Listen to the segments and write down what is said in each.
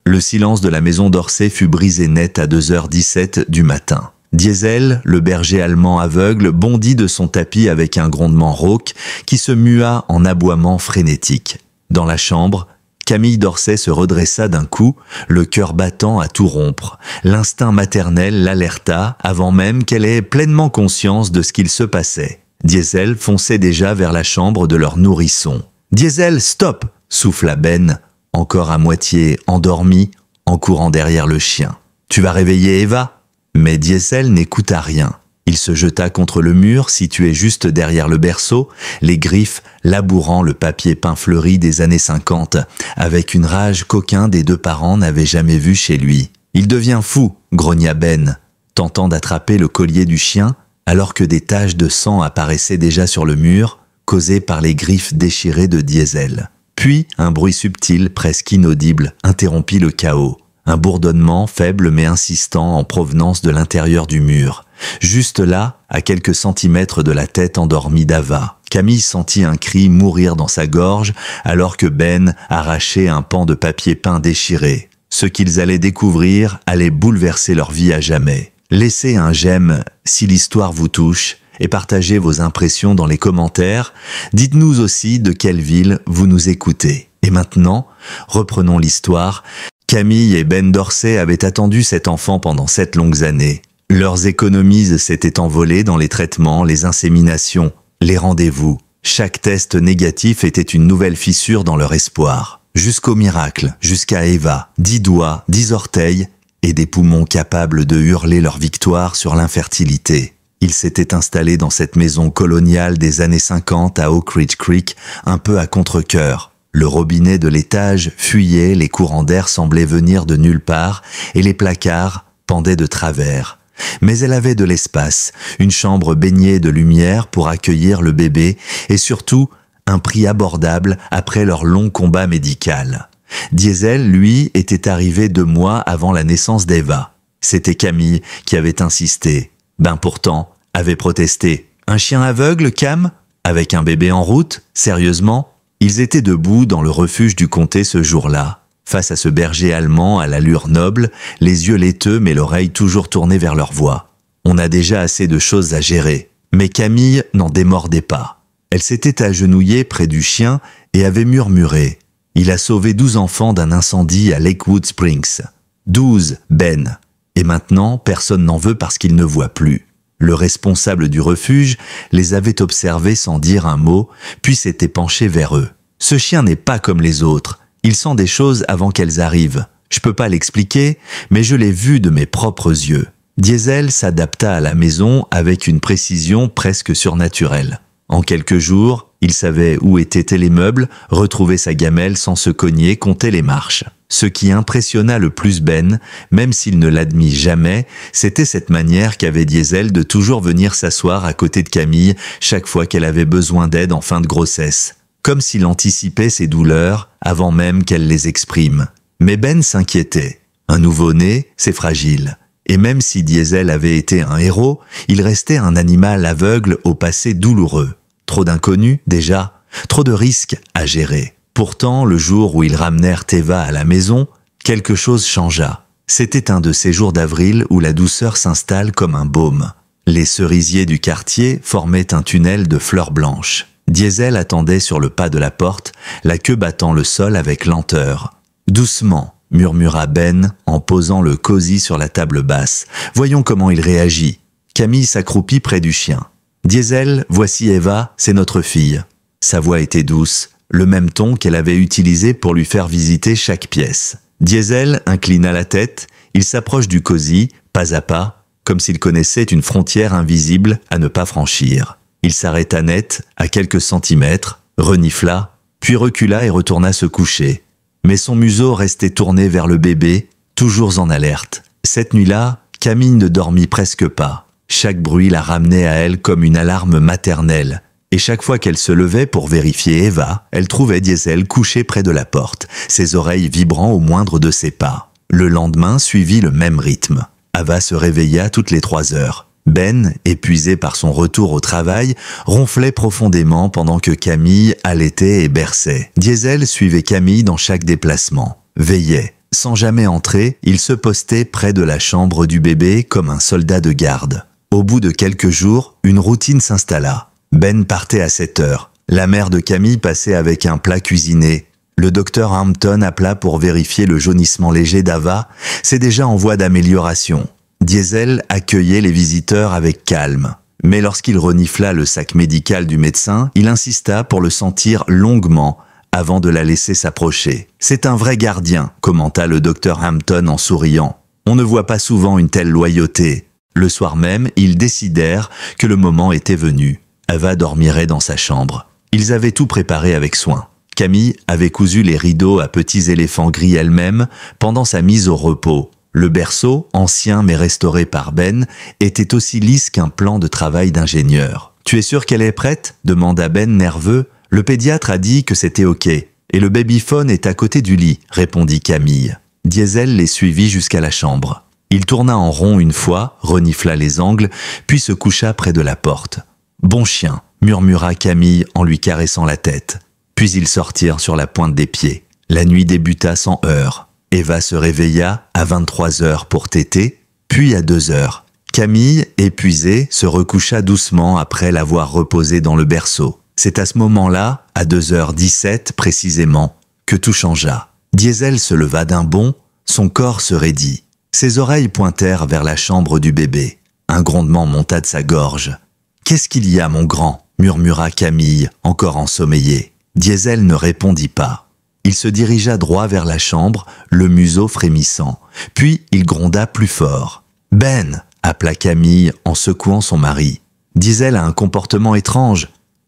Le silence de la maison d'Orsay fut brisé net à 2h17 du matin. Diesel, le berger allemand aveugle, bondit de son tapis avec un grondement rauque qui se mua en aboiement frénétique. Dans la chambre, Camille d'Orsay se redressa d'un coup, le cœur battant à tout rompre. L'instinct maternel l'alerta avant même qu'elle ait pleinement conscience de ce qu'il se passait. Diesel fonçait déjà vers la chambre de leur nourrisson. « Diesel, stop !» souffla Ben, encore à moitié endormi, en courant derrière le chien. « Tu vas réveiller Eva ?» Mais Diesel n'écouta rien. Il se jeta contre le mur, situé juste derrière le berceau, les griffes labourant le papier peint fleuri des années 50, avec une rage qu'aucun des deux parents n'avait jamais vue chez lui. « Il devient fou !» grogna Ben, tentant d'attraper le collier du chien, alors que des taches de sang apparaissaient déjà sur le mur, causées par les griffes déchirées de Diesel. Puis, un bruit subtil, presque inaudible, interrompit le chaos. Un bourdonnement faible mais insistant en provenance de l'intérieur du mur. Juste là, à quelques centimètres de la tête endormie d'Ava, Camille sentit un cri mourir dans sa gorge alors que Ben arrachait un pan de papier peint déchiré. Ce qu'ils allaient découvrir allait bouleverser leur vie à jamais. Laissez un j'aime si l'histoire vous touche et partagez vos impressions dans les commentaires. Dites-nous aussi de quelle ville vous nous écoutez. Et maintenant, reprenons l'histoire. Camille et Ben d'Orsay avaient attendu cet enfant pendant 7 longues années. Leurs économies s'étaient envolées dans les traitements, les inséminations, les rendez-vous. Chaque test négatif était une nouvelle fissure dans leur espoir. Jusqu'au miracle, jusqu'à Eva, 10 doigts, 10 orteils et des poumons capables de hurler leur victoire sur l'infertilité. Ils s'étaient installés dans cette maison coloniale des années 50 à Oak Ridge Creek, un peu à contre-cœur. Le robinet de l'étage fuyait, les courants d'air semblaient venir de nulle part et les placards pendaient de travers. Mais elle avait de l'espace, une chambre baignée de lumière pour accueillir le bébé et surtout un prix abordable après leur long combat médical. Diesel, lui, était arrivé 2 mois avant la naissance d'Eva. C'était Camille qui avait insisté. Ben pourtant, avait protesté. Un chien aveugle, Cam ? Avec un bébé en route ? Sérieusement ? Ils étaient debout dans le refuge du comté ce jour-là, face à ce berger allemand à l'allure noble, les yeux laiteux mais l'oreille toujours tournée vers leur voix. On a déjà assez de choses à gérer. Mais Camille n'en démordait pas. Elle s'était agenouillée près du chien et avait murmuré. Il a sauvé 12 enfants d'un incendie à Lakewood Springs. 12, Ben. Et maintenant, personne n'en veut parce qu'il ne voit plus. Le responsable du refuge les avait observés sans dire un mot, puis s'était penché vers eux. « Ce chien n'est pas comme les autres. Il sent des choses avant qu'elles arrivent. Je peux pas l'expliquer, mais je l'ai vu de mes propres yeux. » Diesel s'adapta à la maison avec une précision presque surnaturelle. En quelques jours, il savait où étaient les meubles, retrouvait sa gamelle sans se cogner, comptait les marches. Ce qui impressionna le plus Ben, même s'il ne l'admit jamais, c'était cette manière qu'avait Diesel de toujours venir s'asseoir à côté de Camille chaque fois qu'elle avait besoin d'aide en fin de grossesse, comme s'il anticipait ses douleurs avant même qu'elle les exprime. Mais Ben s'inquiétait. Un nouveau-né, c'est fragile. Et même si Diesel avait été un héros, il restait un animal aveugle au passé douloureux. Trop d'inconnus, déjà, trop de risques à gérer. Pourtant, le jour où ils ramenèrent Eva à la maison, quelque chose changea. C'était un de ces jours d'avril où la douceur s'installe comme un baume. Les cerisiers du quartier formaient un tunnel de fleurs blanches. Diesel attendait sur le pas de la porte, la queue battant le sol avec lenteur. « Doucement », murmura Ben en posant le cosy sur la table basse. « Voyons comment il réagit. » Camille s'accroupit près du chien. « Diesel, voici Eva, c'est notre fille. » Sa voix était douce, le même ton qu'elle avait utilisé pour lui faire visiter chaque pièce. Diesel inclina la tête, il s'approche du cosy, pas à pas, comme s'il connaissait une frontière invisible à ne pas franchir. Il s'arrêta net, à quelques centimètres, renifla, puis recula et retourna se coucher. Mais son museau restait tourné vers le bébé, toujours en alerte. Cette nuit-là, Camille ne dormit presque pas. Chaque bruit la ramenait à elle comme une alarme maternelle. Et chaque fois qu'elle se levait pour vérifier Eva, elle trouvait Diesel couché près de la porte, ses oreilles vibrant au moindre de ses pas. Le lendemain suivit le même rythme. Ava se réveilla toutes les 3 heures. Ben, épuisé par son retour au travail, ronflait profondément pendant que Camille allaitait et berçait. Diesel suivait Camille dans chaque déplacement, veillait, Sans jamais entrer, il se postait près de la chambre du bébé comme un soldat de garde. Au bout de quelques jours, une routine s'installa. Ben partait à 7 heures. La mère de Camille passait avec un plat cuisiné. Le docteur Hampton appela pour vérifier le jaunissement léger d'Ava. C'est déjà en voie d'amélioration. Diesel accueillait les visiteurs avec calme. Mais lorsqu'il renifla le sac médical du médecin, il insista pour le sentir longuement avant de la laisser s'approcher. « C'est un vrai gardien », commenta le docteur Hampton en souriant. « On ne voit pas souvent une telle loyauté. » Le soir même, ils décidèrent que le moment était venu. Ava dormirait dans sa chambre. Ils avaient tout préparé avec soin. Camille avait cousu les rideaux à petits éléphants gris elle-même pendant sa mise au repos. Le berceau, ancien mais restauré par Ben, était aussi lisse qu'un plan de travail d'ingénieur. « Tu es sûr qu'elle est prête ?» demanda Ben nerveux. « Le pédiatre a dit que c'était OK. Et le babyphone est à côté du lit », répondit Camille. Diesel les suivit jusqu'à la chambre. Il tourna en rond une fois, renifla les angles, puis se coucha près de la porte. « Bon chien », murmura Camille en lui caressant la tête. Puis ils sortirent sur la pointe des pieds. La nuit débuta sans heurts. Eva se réveilla à 23 heures pour téter, puis à 2 heures. Camille, épuisée, se recoucha doucement après l'avoir reposée dans le berceau. C'est à ce moment-là, à 2h17 précisément, que tout changea. Diesel se leva d'un bond, son corps se raidit. Ses oreilles pointèrent vers la chambre du bébé. Un grondement monta de sa gorge. « Qu'est-ce qu'il y a, mon grand ?» murmura Camille, encore ensommeillée. Diesel ne répondit pas. Il se dirigea droit vers la chambre, le museau frémissant. Puis il gronda plus fort. « Ben !» appela Camille en secouant son mari. Diesel a un comportement étrange.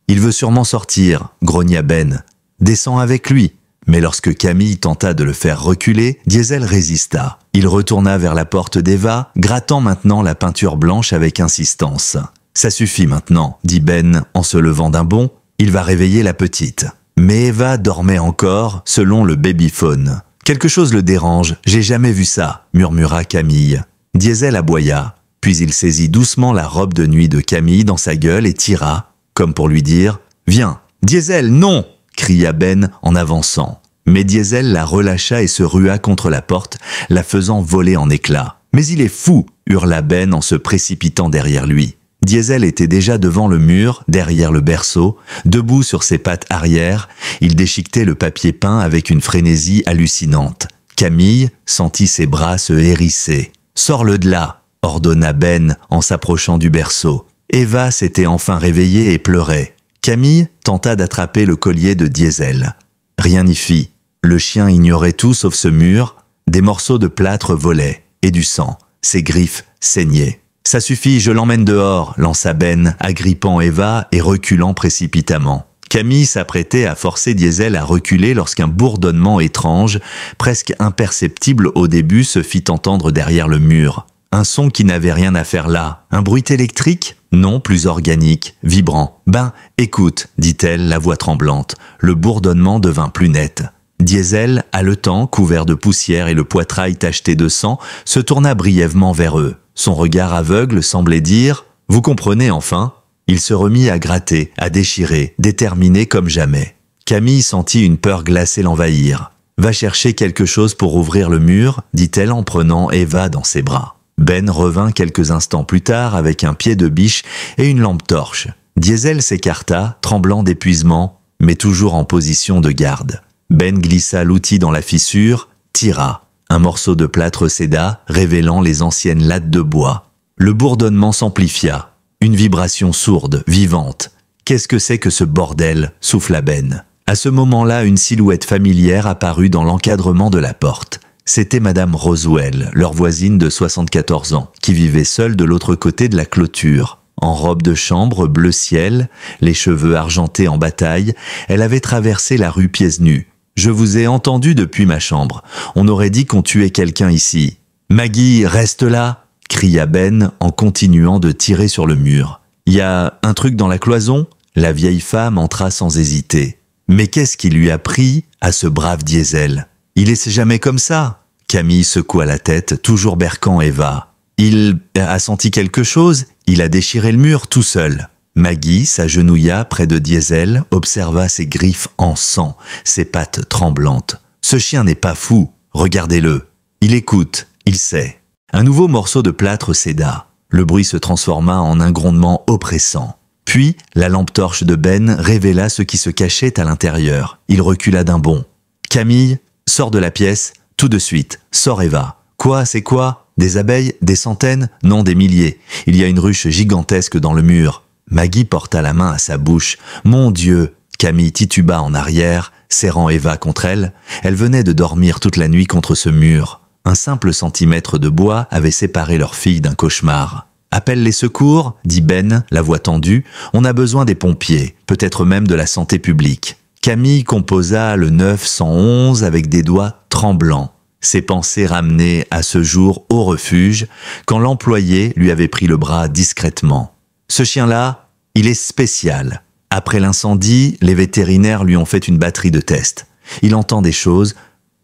Il veut sûrement sortir, grogna Ben. Descends avec lui. Mais lorsque Camille tenta de le faire reculer, Diesel résista. Il retourna vers la porte d'Eva, grattant maintenant la peinture blanche avec insistance. Ça suffit maintenant, dit Ben en se levant d'un bond. Il va réveiller la petite. Mais Eva dormait encore, selon le babyphone. Quelque chose le dérange, j'ai jamais vu ça, murmura Camille. Diesel aboya. Puis il saisit doucement la robe de nuit de Camille dans sa gueule et tira, comme pour lui dire « Viens !»« Diesel, non !» cria Ben en avançant. Mais Diesel la relâcha et se rua contre la porte, la faisant voler en éclats. « Mais il est fou !» hurla Ben en se précipitant derrière lui. Diesel était déjà devant le mur, derrière le berceau, debout sur ses pattes arrière. Il déchiquetait le papier peint avec une frénésie hallucinante. Camille sentit ses bras se hérisser. « Sors-le de là !» ordonna Ben en s'approchant du berceau. Eva s'était enfin réveillée et pleurait. Camille tenta d'attraper le collier de Diesel. Rien n'y fit. Le chien ignorait tout sauf ce mur. Des morceaux de plâtre volaient, et du sang. Ses griffes saignaient. « Ça suffit, je l'emmène dehors », lança Ben, agrippant Eva et reculant précipitamment. Camille s'apprêtait à forcer Diesel à reculer lorsqu'un bourdonnement étrange, presque imperceptible au début, se fit entendre derrière le mur. Un son qui n'avait rien à faire là. Un bruit électrique ? Non, plus organique, vibrant. « Ben, écoute », dit-elle, la voix tremblante. Le bourdonnement devint plus net. Diesel, haletant, couvert de poussière et le poitrail tacheté de sang, se tourna brièvement vers eux. Son regard aveugle semblait dire « Vous comprenez enfin ?» Il se remit à gratter, à déchirer, déterminé comme jamais. Camille sentit une peur glacée l'envahir. « Va chercher quelque chose pour ouvrir le mur », dit-elle en prenant Eva dans ses bras. Ben revint quelques instants plus tard avec un pied de biche et une lampe torche. Diesel s'écarta, tremblant d'épuisement, mais toujours en position de garde. Ben glissa l'outil dans la fissure, tira. Un morceau de plâtre céda, révélant les anciennes lattes de bois. Le bourdonnement s'amplifia. Une vibration sourde, vivante. « Qu'est-ce que c'est que ce bordel ?» souffla Ben. À ce moment-là, une silhouette familière apparut dans l'encadrement de la porte. C'était Madame Roswell, leur voisine de 74 ans, qui vivait seule de l'autre côté de la clôture. En robe de chambre bleu ciel, les cheveux argentés en bataille, elle avait traversé la rue pieds nus. « Je vous ai entendu depuis ma chambre. On aurait dit qu'on tuait quelqu'un ici. »« Maggie, reste là !» cria Ben en continuant de tirer sur le mur. « Y a un truc dans la cloison ?» La vieille femme entra sans hésiter. Mais qu'est-ce qui lui a pris à ce brave Diesel ? Il est jamais comme ça. Camille secoua la tête, toujours berquant Eva. Il a senti quelque chose, il a déchiré le mur tout seul. Maggie s'agenouilla près de Diesel, observa ses griffes en sang, ses pattes tremblantes. Ce chien n'est pas fou, regardez-le. Il écoute, il sait. Un nouveau morceau de plâtre céda. Le bruit se transforma en un grondement oppressant. Puis, la lampe torche de Ben révéla ce qui se cachait à l'intérieur. Il recula d'un bond. « Camille, sors de la pièce, tout de suite, sors et va. »« Quoi, c'est quoi ? Des abeilles ? Des centaines ? Non, des milliers. Il y a une ruche gigantesque dans le mur. » Maggie porta la main à sa bouche. « Mon Dieu !» Camille tituba en arrière, serrant Eva contre elle. Elle venait de dormir toute la nuit contre ce mur. Un simple centimètre de bois avait séparé leur fille d'un cauchemar. « Appelle les secours » dit Ben, la voix tendue. « On a besoin des pompiers, peut-être même de la santé publique. » Camille composa le 911 avec des doigts tremblants. Ses pensées ramenaient à ce jour au refuge, quand l'employé lui avait pris le bras discrètement. « Ce chien-là, il est spécial. » Après l'incendie, les vétérinaires lui ont fait une batterie de tests. Il entend des choses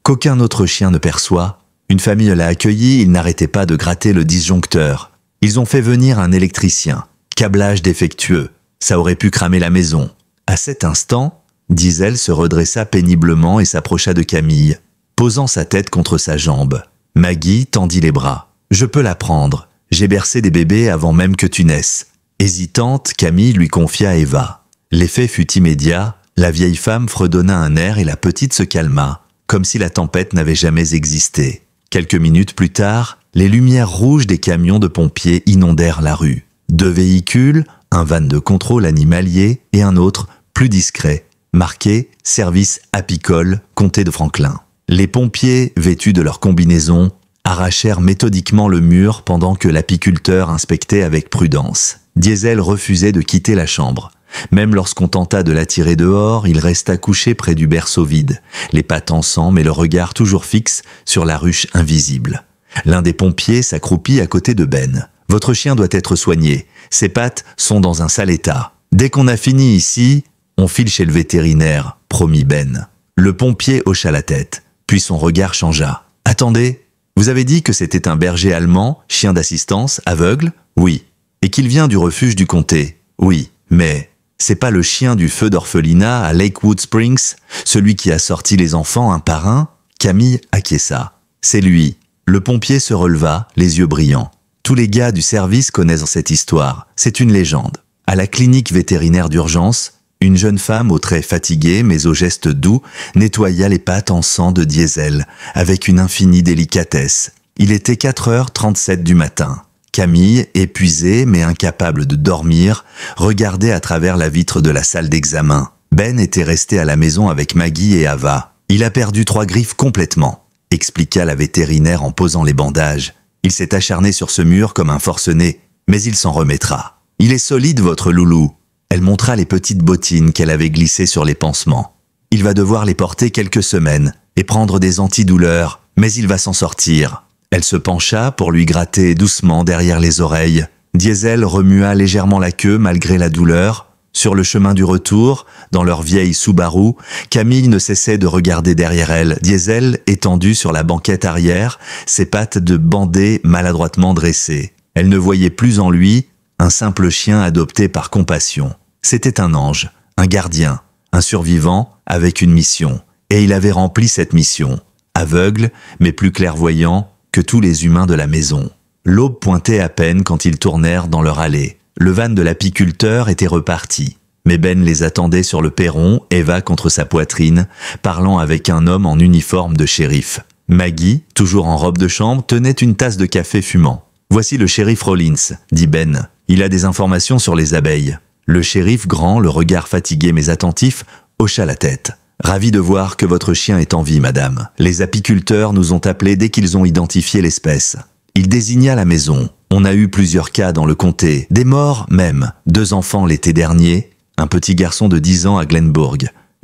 qu'aucun autre chien ne perçoit. Une famille l'a accueilli, il n'arrêtait pas de gratter le disjoncteur. Ils ont fait venir un électricien. Câblage défectueux. Ça aurait pu cramer la maison. À cet instant, Diesel se redressa péniblement et s'approcha de Camille, posant sa tête contre sa jambe. Maggie tendit les bras. « Je peux la prendre. J'ai bercé des bébés avant même que tu naisses. » Hésitante, Camille lui confia Eva. L'effet fut immédiat. La vieille femme fredonna un air et la petite se calma, comme si la tempête n'avait jamais existé. Quelques minutes plus tard, les lumières rouges des camions de pompiers inondèrent la rue. 2 véhicules, un van de contrôle animalier et un autre, plus discret, marqué « Service apicole, comté de Franklin ». Les pompiers, vêtus de leur combinaison, arrachèrent méthodiquement le mur pendant que l'apiculteur inspectait avec prudence. Diesel refusait de quitter la chambre. Même lorsqu'on tenta de l'attirer dehors, il resta couché près du berceau vide, les pattes en sang mais le regard toujours fixe sur la ruche invisible. L'un des pompiers s'accroupit à côté de Ben. « Votre chien doit être soigné. Ses pattes sont dans un sale état. Dès qu'on a fini ici, on file chez le vétérinaire, » promit Ben. Le pompier hocha la tête, puis son regard changea. « Attendez, vous avez dit que c'était un berger allemand, chien d'assistance, aveugle ? Oui. Et qu'il vient du refuge du comté ? Oui. Mais c'est pas le chien du feu d'orphelinat à Lakewood Springs, celui qui a sorti les enfants un par un ?» Camille acquiesça. « C'est lui. » Le pompier se releva, les yeux brillants. « Tous les gars du service connaissent cette histoire. C'est une légende. À la clinique vétérinaire d'urgence, une jeune femme aux traits fatigués mais aux gestes doux nettoya les pattes en sang de Diesel avec une infinie délicatesse. Il était 4h37 du matin. Camille, épuisée mais incapable de dormir, regardait à travers la vitre de la salle d'examen. Ben était resté à la maison avec Maggie et Ava. « Il a perdu 3 griffes complètement », expliqua la vétérinaire en posant les bandages. « Il s'est acharné sur ce mur comme un forcené, mais il s'en remettra. Il est solide, votre loulou. » Elle montra les petites bottines qu'elle avait glissées sur les pansements. « Il va devoir les porter quelques semaines et prendre des antidouleurs, mais il va s'en sortir. » Elle se pencha pour lui gratter doucement derrière les oreilles. Diesel remua légèrement la queue malgré la douleur. Sur le chemin du retour, dans leur vieille Subaru, Camille ne cessait de regarder derrière elle. Diesel étendu sur la banquette arrière, ses pattes de bandé maladroitement dressées. Elle ne voyait plus en lui un simple chien adopté par compassion. C'était un ange, un gardien, un survivant avec une mission. Et il avait rempli cette mission. Aveugle, mais plus clairvoyant que tous les humains de la maison. L'aube pointait à peine quand ils tournèrent dans leur allée. Le van de l'apiculteur était reparti. Mais Ben les attendait sur le perron, Eva contre sa poitrine, parlant avec un homme en uniforme de shérif. Maggie, toujours en robe de chambre, tenait une tasse de café fumant. « Voici le shérif Rollins », dit Ben. « Il a des informations sur les abeilles. » Le shérif, grand, le regard fatigué mais attentif, hocha la tête. « Ravi de voir que votre chien est en vie, madame. Les apiculteurs nous ont appelés dès qu'ils ont identifié l'espèce. » Il désigna la maison. On a eu plusieurs cas dans le comté, des morts même. 2 enfants l'été dernier, un petit garçon de 10 ans à Glenbourg,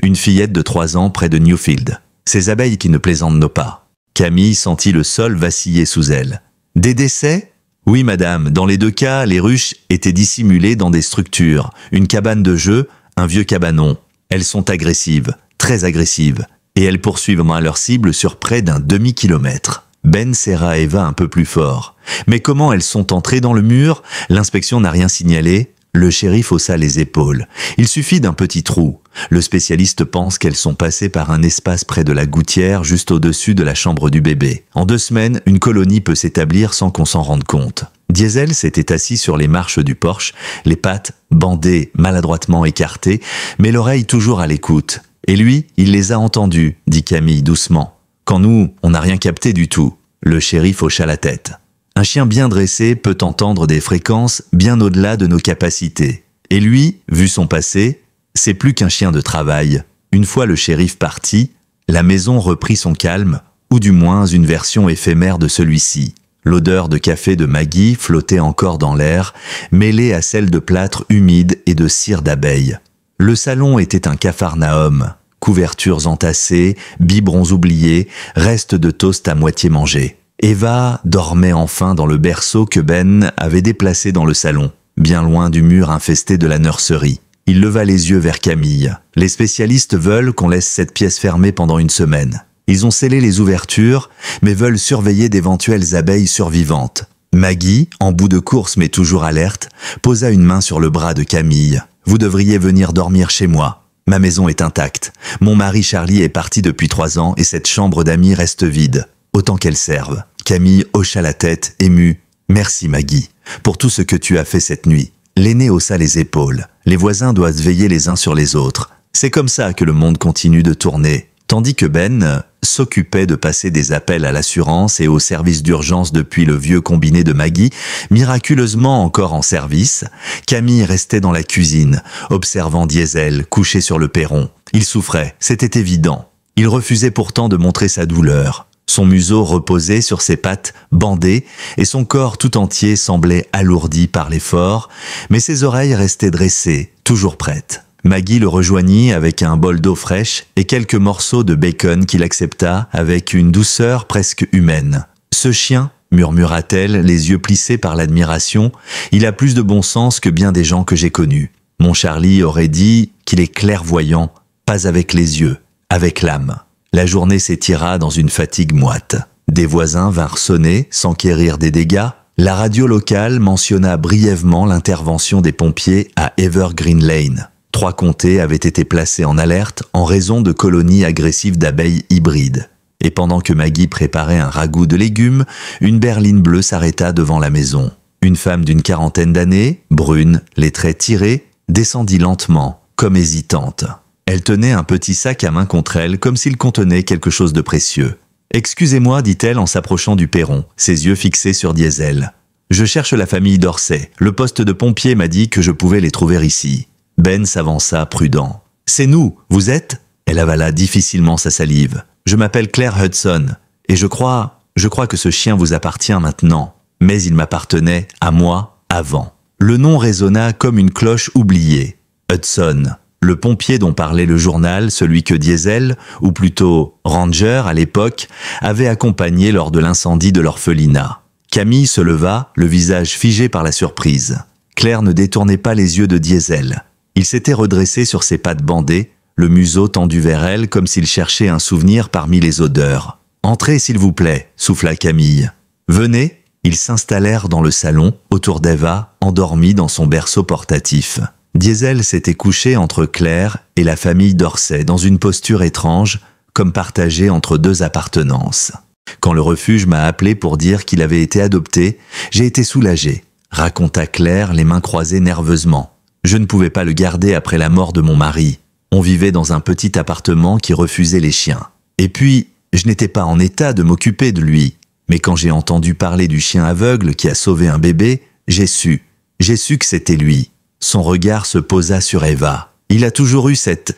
une fillette de 3 ans près de Newfield. Ces abeilles qui ne plaisantent pas. Camille sentit le sol vaciller sous elle. « Des décès ? » « Oui, madame. Dans les 2 cas, les ruches étaient dissimulées dans des structures. Une cabane de jeu, un vieux cabanon. Elles sont agressives, très agressives, et elles poursuivent leur cible sur près d'un demi-kilomètre. » Ben serra Eva un peu plus fort. « Mais comment elles sont entrées dans le mur ? L'inspection n'a rien signalé. » Le shérif haussa les épaules. Il suffit d'un petit trou. Le spécialiste pense qu'elles sont passées par un espace près de la gouttière, juste au-dessus de la chambre du bébé. En 2 semaines, une colonie peut s'établir sans qu'on s'en rende compte. Diesel s'était assis sur les marches du porche, les pattes bandées, maladroitement écartées, mais l'oreille toujours à l'écoute. Et lui, il les a entendus, dit Camille doucement. Quand nous, on n'a rien capté du tout. Le shérif hocha la tête. Un chien bien dressé peut entendre des fréquences bien au-delà de nos capacités. Et lui, vu son passé, c'est plus qu'un chien de travail. Une fois le shérif parti, la maison reprit son calme, ou du moins une version éphémère de celui-ci. L'odeur de café de Maggie flottait encore dans l'air, mêlée à celle de plâtre humide et de cire d'abeille. Le salon était un capharnaüm. Couvertures entassées, biberons oubliés, restes de toast à moitié mangés. Eva dormait enfin dans le berceau que Ben avait déplacé dans le salon, bien loin du mur infesté de la nurserie. Il leva les yeux vers Camille. Les spécialistes veulent qu'on laisse cette pièce fermée pendant 1 semaine. Ils ont scellé les ouvertures, mais veulent surveiller d'éventuelles abeilles survivantes. Maggie, en bout de course mais toujours alerte, posa une main sur le bras de Camille. « Vous devriez venir dormir chez moi. Ma maison est intacte. Mon mari Charlie est parti depuis 3 ans et cette chambre d'amis reste vide. Autant qu'elle serve. » Camille hocha la tête, émue. « Merci Maggie, pour tout ce que tu as fait cette nuit. » L'aîné haussa les épaules. Les voisins doivent veiller les uns sur les autres. C'est comme ça que le monde continue de tourner. Tandis que Ben s'occupait de passer des appels à l'assurance et au service d'urgence depuis le vieux combiné de Maggie, miraculeusement encore en service, Camille restait dans la cuisine, observant Diesel couché sur le perron. Il souffrait, c'était évident. Il refusait pourtant de montrer sa douleur. Son museau reposait sur ses pattes bandées et son corps tout entier semblait alourdi par l'effort, mais ses oreilles restaient dressées, toujours prêtes. Maggie le rejoignit avec un bol d'eau fraîche et quelques morceaux de bacon qu'il accepta avec une douceur presque humaine. « Ce chien » murmura-t-elle, les yeux plissés par l'admiration, « il a plus de bon sens que bien des gens que j'ai connus. Mon Charlie aurait dit qu'il est clairvoyant, pas avec les yeux, avec l'âme. » La journée s'étira dans une fatigue moite. Des voisins vinrent sonner, s'enquérir des dégâts. La radio locale mentionna brièvement l'intervention des pompiers à Evergreen Lane. 3 comtés avaient été placés en alerte en raison de colonies agressives d'abeilles hybrides. Et pendant que Maggie préparait un ragoût de légumes, une berline bleue s'arrêta devant la maison. Une femme d'une 40aine d'années, brune, les traits tirés, descendit lentement, comme hésitante. Elle tenait un petit sac à main contre elle, comme s'il contenait quelque chose de précieux. « Excusez-moi, dit-elle en s'approchant du perron, ses yeux fixés sur Diesel. « Je cherche la famille d'Orsay. Le poste de pompier m'a dit que je pouvais les trouver ici. » Ben s'avança, prudent. « C'est nous, vous êtes ?» Elle avala difficilement sa salive. « Je m'appelle Claire Hudson, et je crois que ce chien vous appartient maintenant. Mais il m'appartenait, à moi, avant. » Le nom résonna comme une cloche oubliée. Hudson. Le pompier dont parlait le journal, celui que Diesel, ou plutôt Ranger à l'époque, avait accompagné lors de l'incendie de l'orphelinat. Camille se leva, le visage figé par la surprise. Claire ne détournait pas les yeux de Diesel. Il s'était redressé sur ses pattes bandées, le museau tendu vers elle comme s'il cherchait un souvenir parmi les odeurs. « Entrez s'il vous plaît » souffla Camille. « Venez » Ils s'installèrent dans le salon, autour d'Eva, endormie dans son berceau portatif. Diesel s'était couché entre Claire et la famille d'Orsay dans une posture étrange, comme partagée entre 2 appartenances. Quand le refuge m'a appelé pour dire qu'il avait été adopté, j'ai été soulagé, raconta Claire, les mains croisées nerveusement. Je ne pouvais pas le garder après la mort de mon mari. On vivait dans un petit appartement qui refusait les chiens. Et puis, je n'étais pas en état de m'occuper de lui. Mais quand j'ai entendu parler du chien aveugle qui a sauvé un bébé, j'ai su que c'était lui. Son regard se posa sur Eva. Il a toujours eu cette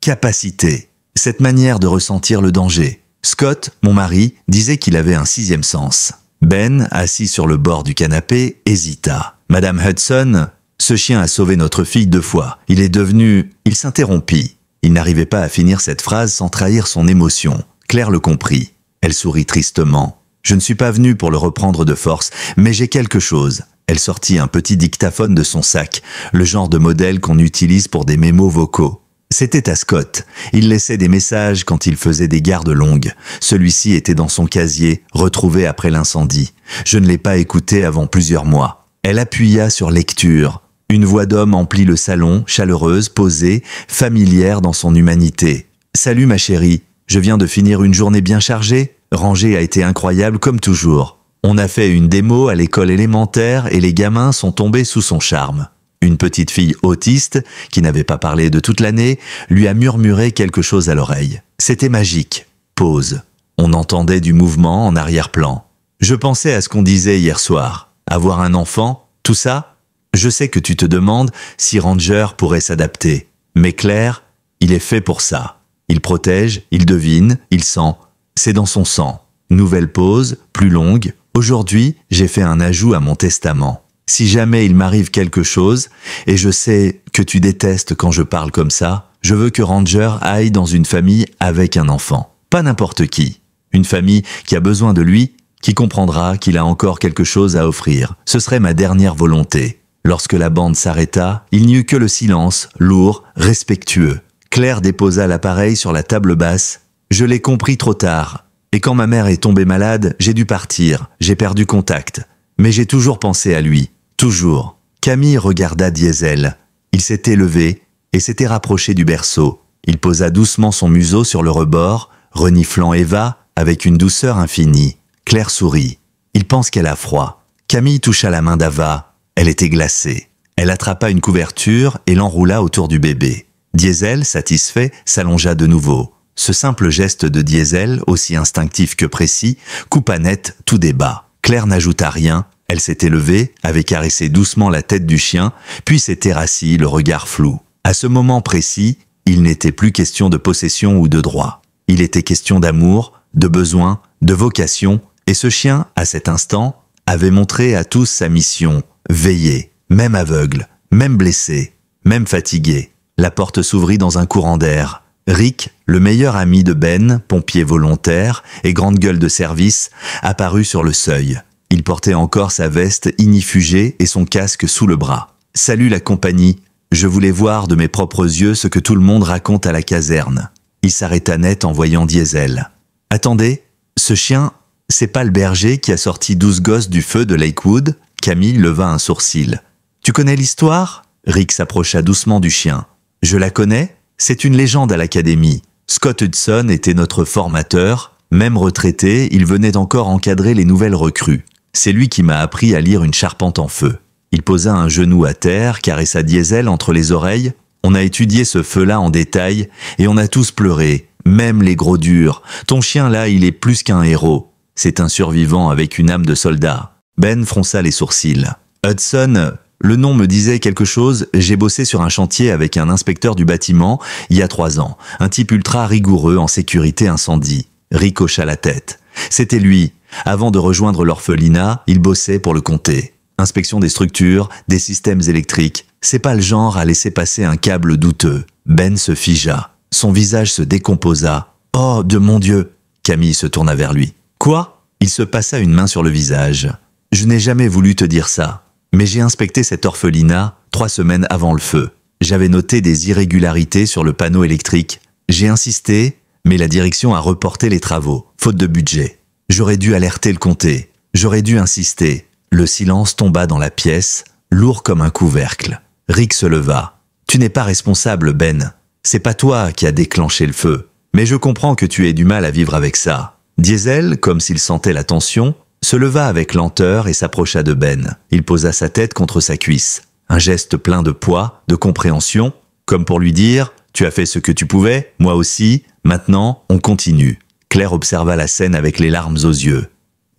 capacité, cette manière de ressentir le danger. Scott, mon mari, disait qu'il avait un 6e sens. Ben, assis sur le bord du canapé, hésita. « Madame Hudson, ce chien a sauvé notre fille 2 fois. Il est devenu... » Il s'interrompit. Il n'arrivait pas à finir cette phrase sans trahir son émotion. Claire le comprit. Elle sourit tristement. « Je ne suis pas venue pour le reprendre de force, mais j'ai quelque chose. » Elle sortit un petit dictaphone de son sac, le genre de modèle qu'on utilise pour des mémos vocaux. C'était à Scott. Il laissait des messages quand il faisait des gardes longues. Celui-ci était dans son casier, retrouvé après l'incendie. Je ne l'ai pas écouté avant plusieurs mois. Elle appuya sur lecture. Une voix d'homme emplit le salon, chaleureuse, posée, familière dans son humanité. « Salut ma chérie, je viens de finir une journée bien chargée. Rangée a été incroyable comme toujours. On a fait une démo à l'école élémentaire et les gamins sont tombés sous son charme. » Une petite fille autiste, qui n'avait pas parlé de toute l'année, lui a murmuré quelque chose à l'oreille. C'était magique. Pause. On entendait du mouvement en arrière-plan. Je pensais à ce qu'on disait hier soir. Avoir un enfant, tout ça? Je sais que tu te demandes si Ranger pourrait s'adapter. Mais Claire, il est fait pour ça. Il protège, il devine, il sent. C'est dans son sang. Nouvelle pause, plus longue. Aujourd'hui, j'ai fait un ajout à mon testament. Si jamais il m'arrive quelque chose, et je sais que tu détestes quand je parle comme ça, je veux que Ranger aille dans une famille avec un enfant. Pas n'importe qui. Une famille qui a besoin de lui, qui comprendra qu'il a encore quelque chose à offrir. Ce serait ma dernière volonté. Lorsque la bande s'arrêta, il n'y eut que le silence, lourd, respectueux. Claire déposa l'appareil sur la table basse. Je l'ai compris trop tard. Et quand ma mère est tombée malade, j'ai dû partir. J'ai perdu contact. Mais j'ai toujours pensé à lui. Toujours. Camille regarda Diesel. Il s'était levé et s'était rapproché du berceau. Il posa doucement son museau sur le rebord, reniflant Eva avec une douceur infinie. Claire sourit. Il pense qu'elle a froid. Camille toucha la main d'Ava. Elle était glacée. Elle attrapa une couverture et l'enroula autour du bébé. Diesel, satisfait, s'allongea de nouveau. Ce simple geste de Diesel, aussi instinctif que précis, coupa net tout débat. Claire n'ajouta rien. Elle s'était levée, avait caressé doucement la tête du chien, puis s'était rassis, le regard flou. À ce moment précis, il n'était plus question de possession ou de droit. Il était question d'amour, de besoin, de vocation, et ce chien, à cet instant, avait montré à tous sa mission, veiller, même aveugle, même blessé, même fatigué. La porte s'ouvrit dans un courant d'air. Rick, le meilleur ami de Ben, pompier volontaire et grande gueule de service, apparut sur le seuil. Il portait encore sa veste ignifugée et son casque sous le bras. « Salut la compagnie, je voulais voir de mes propres yeux ce que tout le monde raconte à la caserne. » Il s'arrêta net en voyant Diesel. « Attendez, ce chien, c'est pas le berger qui a sorti 12 gosses du feu de Lakewood ?» Camille leva un sourcil. « Tu connais l'histoire ?» Rick s'approcha doucement du chien. « Je la connais, c'est une légende à l'académie. Scott Hudson était notre formateur. Même retraité, il venait encore encadrer les nouvelles recrues. C'est lui qui m'a appris à lire une charpente en feu. » Il posa un genou à terre, caressa Diesel entre les oreilles. « On a étudié ce feu-là en détail et on a tous pleuré, même les gros durs. Ton chien là, il est plus qu'un héros. C'est un survivant avec une âme de soldat. » Ben fronça les sourcils. « Hudson, le nom me disait quelque chose. J'ai bossé sur un chantier avec un inspecteur du bâtiment il y a 3 ans. Un type ultra rigoureux en sécurité incendie. » Rick hocha la tête. C'était lui. Avant de rejoindre l'orphelinat, il bossait pour le comté. Inspection des structures, des systèmes électriques. C'est pas le genre à laisser passer un câble douteux. Ben se figea. Son visage se décomposa. « Oh, de mon Dieu !» Camille se tourna vers lui. « Quoi ?» Il se passa une main sur le visage. « Je n'ai jamais voulu te dire ça. Mais j'ai inspecté cet orphelinat 3 semaines avant le feu. J'avais noté des irrégularités sur le panneau électrique. J'ai insisté, mais la direction a reporté les travaux, faute de budget. J'aurais dû alerter le comté. J'aurais dû insister. » Le silence tomba dans la pièce, lourd comme un couvercle. Rick se leva. « Tu n'es pas responsable, Ben. C'est pas toi qui as déclenché le feu. Mais je comprends que tu aies du mal à vivre avec ça. » Diesel, comme s'il sentait la tension, se leva avec lenteur et s'approcha de Ben. Il posa sa tête contre sa cuisse. Un geste plein de poids, de compréhension, comme pour lui dire « Tu as fait ce que tu pouvais, moi aussi, maintenant, on continue. » Claire observa la scène avec les larmes aux yeux.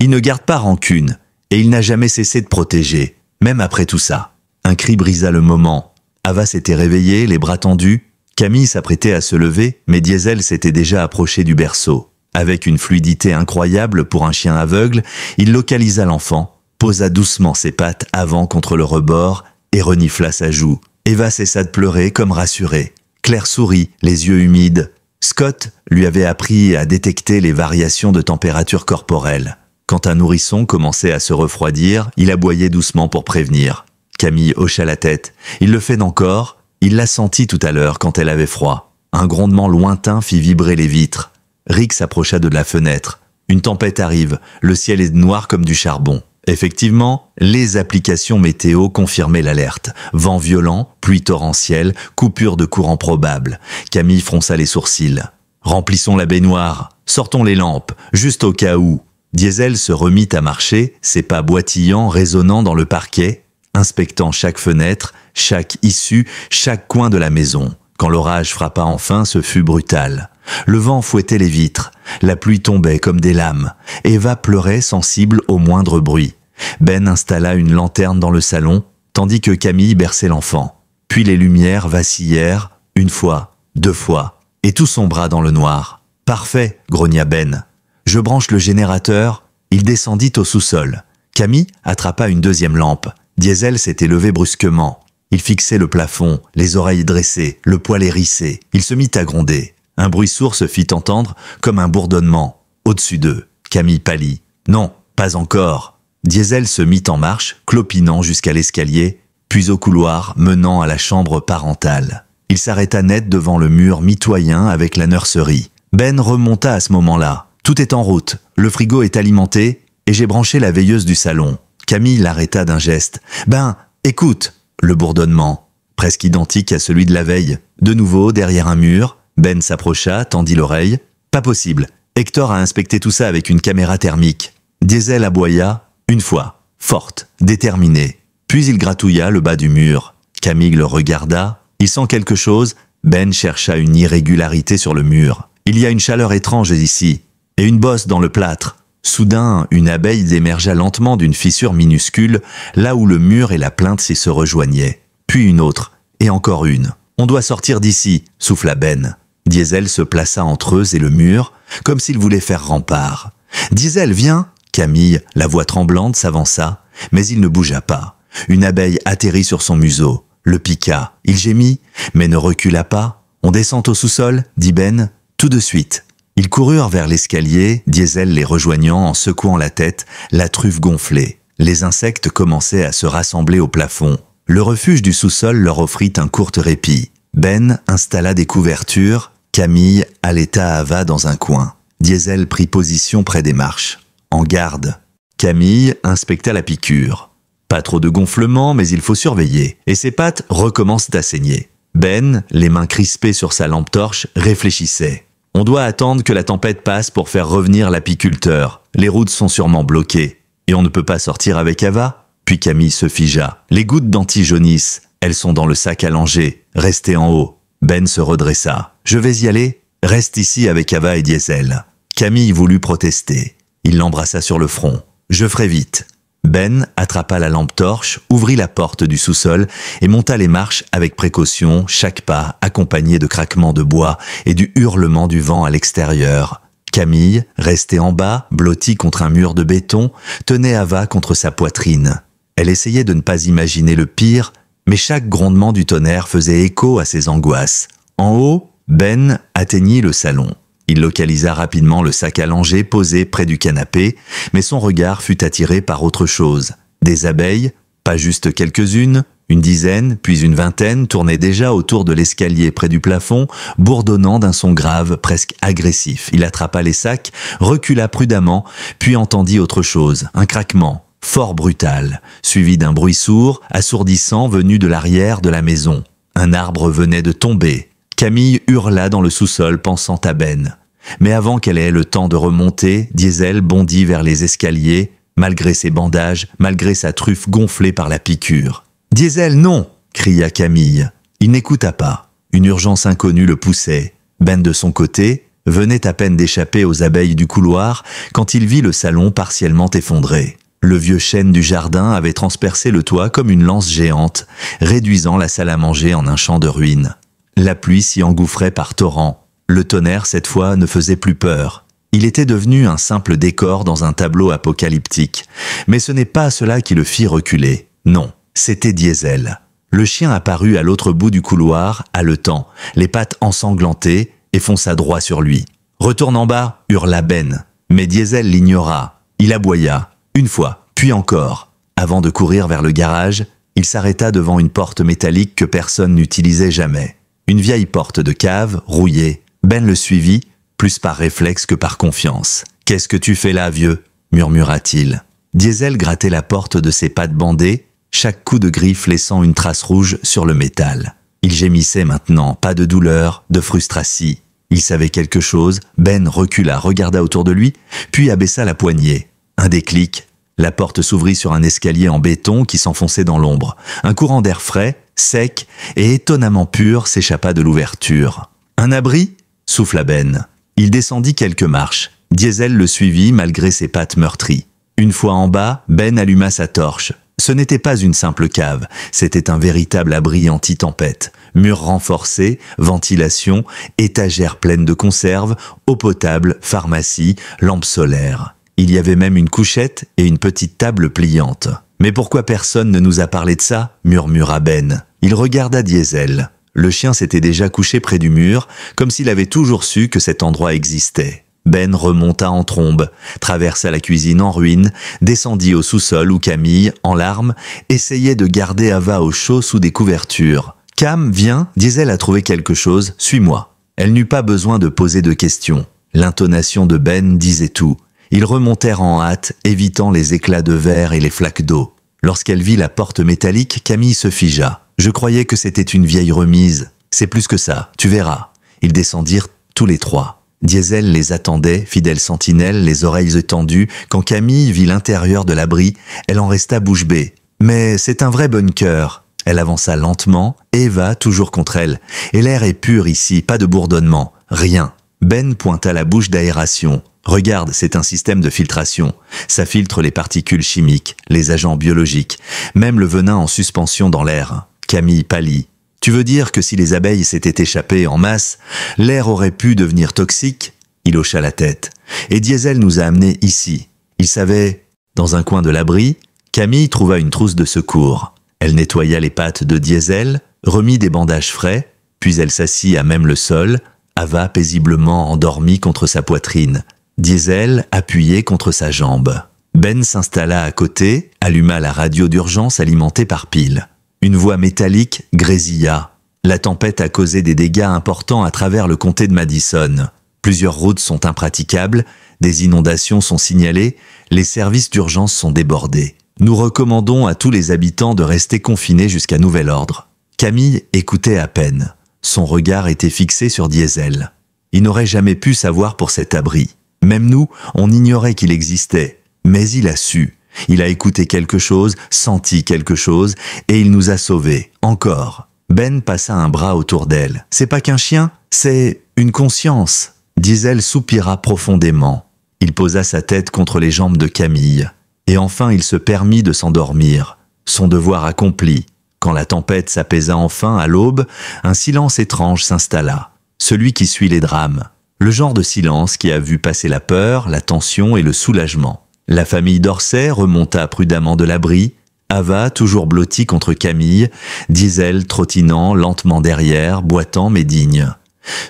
Il ne garde pas rancune, et il n'a jamais cessé de protéger, même après tout ça. Un cri brisa le moment. Ava s'était réveillée, les bras tendus. Camille s'apprêtait à se lever, mais Diesel s'était déjà approché du berceau. Avec une fluidité incroyable pour un chien aveugle, il localisa l'enfant, posa doucement ses pattes avant contre le rebord et renifla sa joue. Eva cessa de pleurer comme rassurée. Claire sourit, les yeux humides. Scott lui avait appris à détecter les variations de température corporelle. Quand un nourrisson commençait à se refroidir, il aboyait doucement pour prévenir. Camille hocha la tête. Il le fait encore. Il l'a senti tout à l'heure quand elle avait froid. Un grondement lointain fit vibrer les vitres. Rick s'approcha de la fenêtre. Une tempête arrive. Le ciel est noir comme du charbon. Effectivement, les applications météo confirmaient l'alerte. Vent violent, pluie torrentielle, coupure de courant probable. Camille fronça les sourcils. Remplissons la baignoire, sortons les lampes, juste au cas où. Diesel se remit à marcher, ses pas boitillants résonnant dans le parquet, inspectant chaque fenêtre, chaque issue, chaque coin de la maison. Quand l'orage frappa enfin, ce fut brutal. Le vent fouettait les vitres, la pluie tombait comme des lames. Eva pleurait sensible au moindre bruit. Ben installa une lanterne dans le salon, tandis que Camille berçait l'enfant. Puis les lumières vacillèrent, une fois, deux fois, et tout sombra dans le noir. « Parfait !» grogna Ben. « Je branche le générateur. » Il descendit au sous-sol. Camille attrapa une deuxième lampe. Diesel s'était levé brusquement. Il fixait le plafond, les oreilles dressées, le poil hérissé. Il se mit à gronder. Un bruit sourd se fit entendre comme un bourdonnement. Au-dessus d'eux, Camille pâlit. « Non, pas encore !» Diesel se mit en marche, clopinant jusqu'à l'escalier, puis au couloir menant à la chambre parentale. Il s'arrêta net devant le mur mitoyen avec la nurserie. Ben remonta à ce moment-là. « Tout est en route, le frigo est alimenté et j'ai branché la veilleuse du salon. » Camille l'arrêta d'un geste. « Ben, écoute !» Le bourdonnement, presque identique à celui de la veille. De nouveau, derrière un mur, Ben s'approcha, tendit l'oreille. « Pas possible. Hector a inspecté tout ça avec une caméra thermique. » Diesel aboya, une fois, forte, déterminée. Puis il gratouilla le bas du mur. Camille le regarda. Il sent quelque chose. Ben chercha une irrégularité sur le mur. « Il y a une chaleur étrange ici, et une bosse dans le plâtre. » Soudain, une abeille émergea lentement d'une fissure minuscule, là où le mur et la plinthe s'y se rejoignaient. Puis une autre, et encore une. « On doit sortir d'ici » souffla Ben. Diesel se plaça entre eux et le mur, comme s'il voulait faire rempart. « Diesel, viens !» Camille, la voix tremblante, s'avança, mais il ne bougea pas. Une abeille atterrit sur son museau, le piqua. Il gémit, mais ne recula pas. « On descend au sous-sol » dit Ben. « Tout de suite !» Ils coururent vers l'escalier, Diesel les rejoignant en secouant la tête, la truffe gonflée. Les insectes commençaient à se rassembler au plafond. Le refuge du sous-sol leur offrit un court répit. Ben installa des couvertures, Camille allaita Ava dans un coin. Diesel prit position près des marches. En garde. Camille inspecta la piqûre. Pas trop de gonflement, mais il faut surveiller. Et ses pattes recommencent à saigner. Ben, les mains crispées sur sa lampe torche, réfléchissait. On doit attendre que la tempête passe pour faire revenir l'apiculteur. Les routes sont sûrement bloquées. Et on ne peut pas sortir avec Ava ? Puis Camille se figea. Les gouttes d'anti jaunissent. Elles sont dans le sac à langer. Restez en haut. Ben se redressa. Je vais y aller ? Reste ici avec Ava et Diesel. Camille voulut protester. Il l'embrassa sur le front. Je ferai vite. Ben attrapa la lampe torche, ouvrit la porte du sous-sol et monta les marches avec précaution, chaque pas accompagné de craquements de bois et du hurlement du vent à l'extérieur. Camille, restée en bas, blottie contre un mur de béton, tenait Ava contre sa poitrine. Elle essayait de ne pas imaginer le pire, mais chaque grondement du tonnerre faisait écho à ses angoisses. En haut, Ben atteignit le salon. Il localisa rapidement le sac à langer posé près du canapé, mais son regard fut attiré par autre chose. Des abeilles, pas juste quelques-unes, une dizaine, puis une vingtaine, tournaient déjà autour de l'escalier près du plafond, bourdonnant d'un son grave, presque agressif. Il attrapa les sacs, recula prudemment, puis entendit autre chose, un craquement, fort brutal, suivi d'un bruit sourd, assourdissant venu de l'arrière de la maison. Un arbre venait de tomber. Camille hurla dans le sous-sol pensant à Ben. Mais avant qu'elle ait le temps de remonter, Diesel bondit vers les escaliers, malgré ses bandages, malgré sa truffe gonflée par la piqûre. « Diesel, non !» cria Camille. Il n'écouta pas. Une urgence inconnue le poussait. Ben, de son côté, venait à peine d'échapper aux abeilles du couloir quand il vit le salon partiellement effondré. Le vieux chêne du jardin avait transpercé le toit comme une lance géante, réduisant la salle à manger en un champ de ruines. La pluie s'y engouffrait par torrents. Le tonnerre, cette fois, ne faisait plus peur. Il était devenu un simple décor dans un tableau apocalyptique. Mais ce n'est pas cela qui le fit reculer. Non, c'était Diesel. Le chien apparut à l'autre bout du couloir, haletant, les pattes ensanglantées, et fonça droit sur lui. « Retourne en bas !» hurla Ben. Mais Diesel l'ignora. Il aboya, une fois, puis encore. Avant de courir vers le garage, il s'arrêta devant une porte métallique que personne n'utilisait jamais. Une vieille porte de cave, rouillée. Ben le suivit, plus par réflexe que par confiance. « Qu'est-ce que tu fais là, vieux ?» murmura-t-il. Diesel grattait la porte de ses pattes bandées, chaque coup de griffe laissant une trace rouge sur le métal. Il gémissait maintenant, pas de douleur, de frustration. Il savait quelque chose. Ben recula, regarda autour de lui, puis abaissa la poignée. Un déclic. La porte s'ouvrit sur un escalier en béton qui s'enfonçait dans l'ombre. Un courant d'air frais, sec et étonnamment pur s'échappa de l'ouverture. « Un abri ?» souffla Ben. Il descendit quelques marches. Diesel le suivit malgré ses pattes meurtries. Une fois en bas, Ben alluma sa torche. Ce n'était pas une simple cave, c'était un véritable abri anti-tempête. Murs renforcés, ventilation, étagères pleines de conserves, eau potable, pharmacie, lampes solaires. Il y avait même une couchette et une petite table pliante. « Mais pourquoi personne ne nous a parlé de ça ?» murmura Ben. Il regarda Diesel. Le chien s'était déjà couché près du mur, comme s'il avait toujours su que cet endroit existait. Ben remonta en trombe, traversa la cuisine en ruine, descendit au sous-sol où Camille, en larmes, essayait de garder Ava au chaud sous des couvertures. « Cam, viens, Diesel a trouvé quelque chose, suis-moi. » Elle n'eut pas besoin de poser de questions. L'intonation de Ben disait tout. Ils remontèrent en hâte, évitant les éclats de verre et les flaques d'eau. Lorsqu'elle vit la porte métallique, Camille se figea. « Je croyais que c'était une vieille remise. C'est plus que ça, tu verras. » Ils descendirent tous les trois. Diesel les attendait, fidèle sentinelle, les oreilles étendues. Quand Camille vit l'intérieur de l'abri, elle en resta bouche bée. « Mais c'est un vrai bunker. » Elle avança lentement, Eva toujours contre elle. « Et l'air est pur ici, pas de bourdonnement. Rien. » Ben pointa la bouche d'aération. « Regarde, c'est un système de filtration. Ça filtre les particules chimiques, les agents biologiques, même le venin en suspension dans l'air. » Camille pâlit. « Tu veux dire que si les abeilles s'étaient échappées en masse, l'air aurait pu devenir toxique ?» Il hocha la tête. « Et Diesel nous a amenés ici. Il savait... » Dans un coin de l'abri, Camille trouva une trousse de secours. Elle nettoya les pattes de Diesel, remit des bandages frais, puis elle s'assit à même le sol, Ava paisiblement endormie contre sa poitrine. Diesel appuyé contre sa jambe. Ben s'installa à côté, alluma la radio d'urgence alimentée par pile. Une voix métallique grésilla. La tempête a causé des dégâts importants à travers le comté de Madison. Plusieurs routes sont impraticables, des inondations sont signalées, les services d'urgence sont débordés. Nous recommandons à tous les habitants de rester confinés jusqu'à nouvel ordre. Camille écoutait à peine. Son regard était fixé sur Diesel. Il n'aurait jamais pu savoir pour cet abri. Même nous, on ignorait qu'il existait. Mais il a su. Il a écouté quelque chose, senti quelque chose, et il nous a sauvés. Encore. Ben passa un bras autour d'elle. « C'est pas qu'un chien, c'est une conscience. » Diesel soupira profondément. Il posa sa tête contre les jambes de Camille. Et enfin il se permit de s'endormir. Son devoir accompli. Quand la tempête s'apaisa enfin à l'aube, un silence étrange s'installa. Celui qui suit les drames. Le genre de silence qui a vu passer la peur, la tension et le soulagement. La famille d'Orsay remonta prudemment de l'abri, Ava toujours blottie contre Camille, Diesel trottinant lentement derrière, boitant mais digne.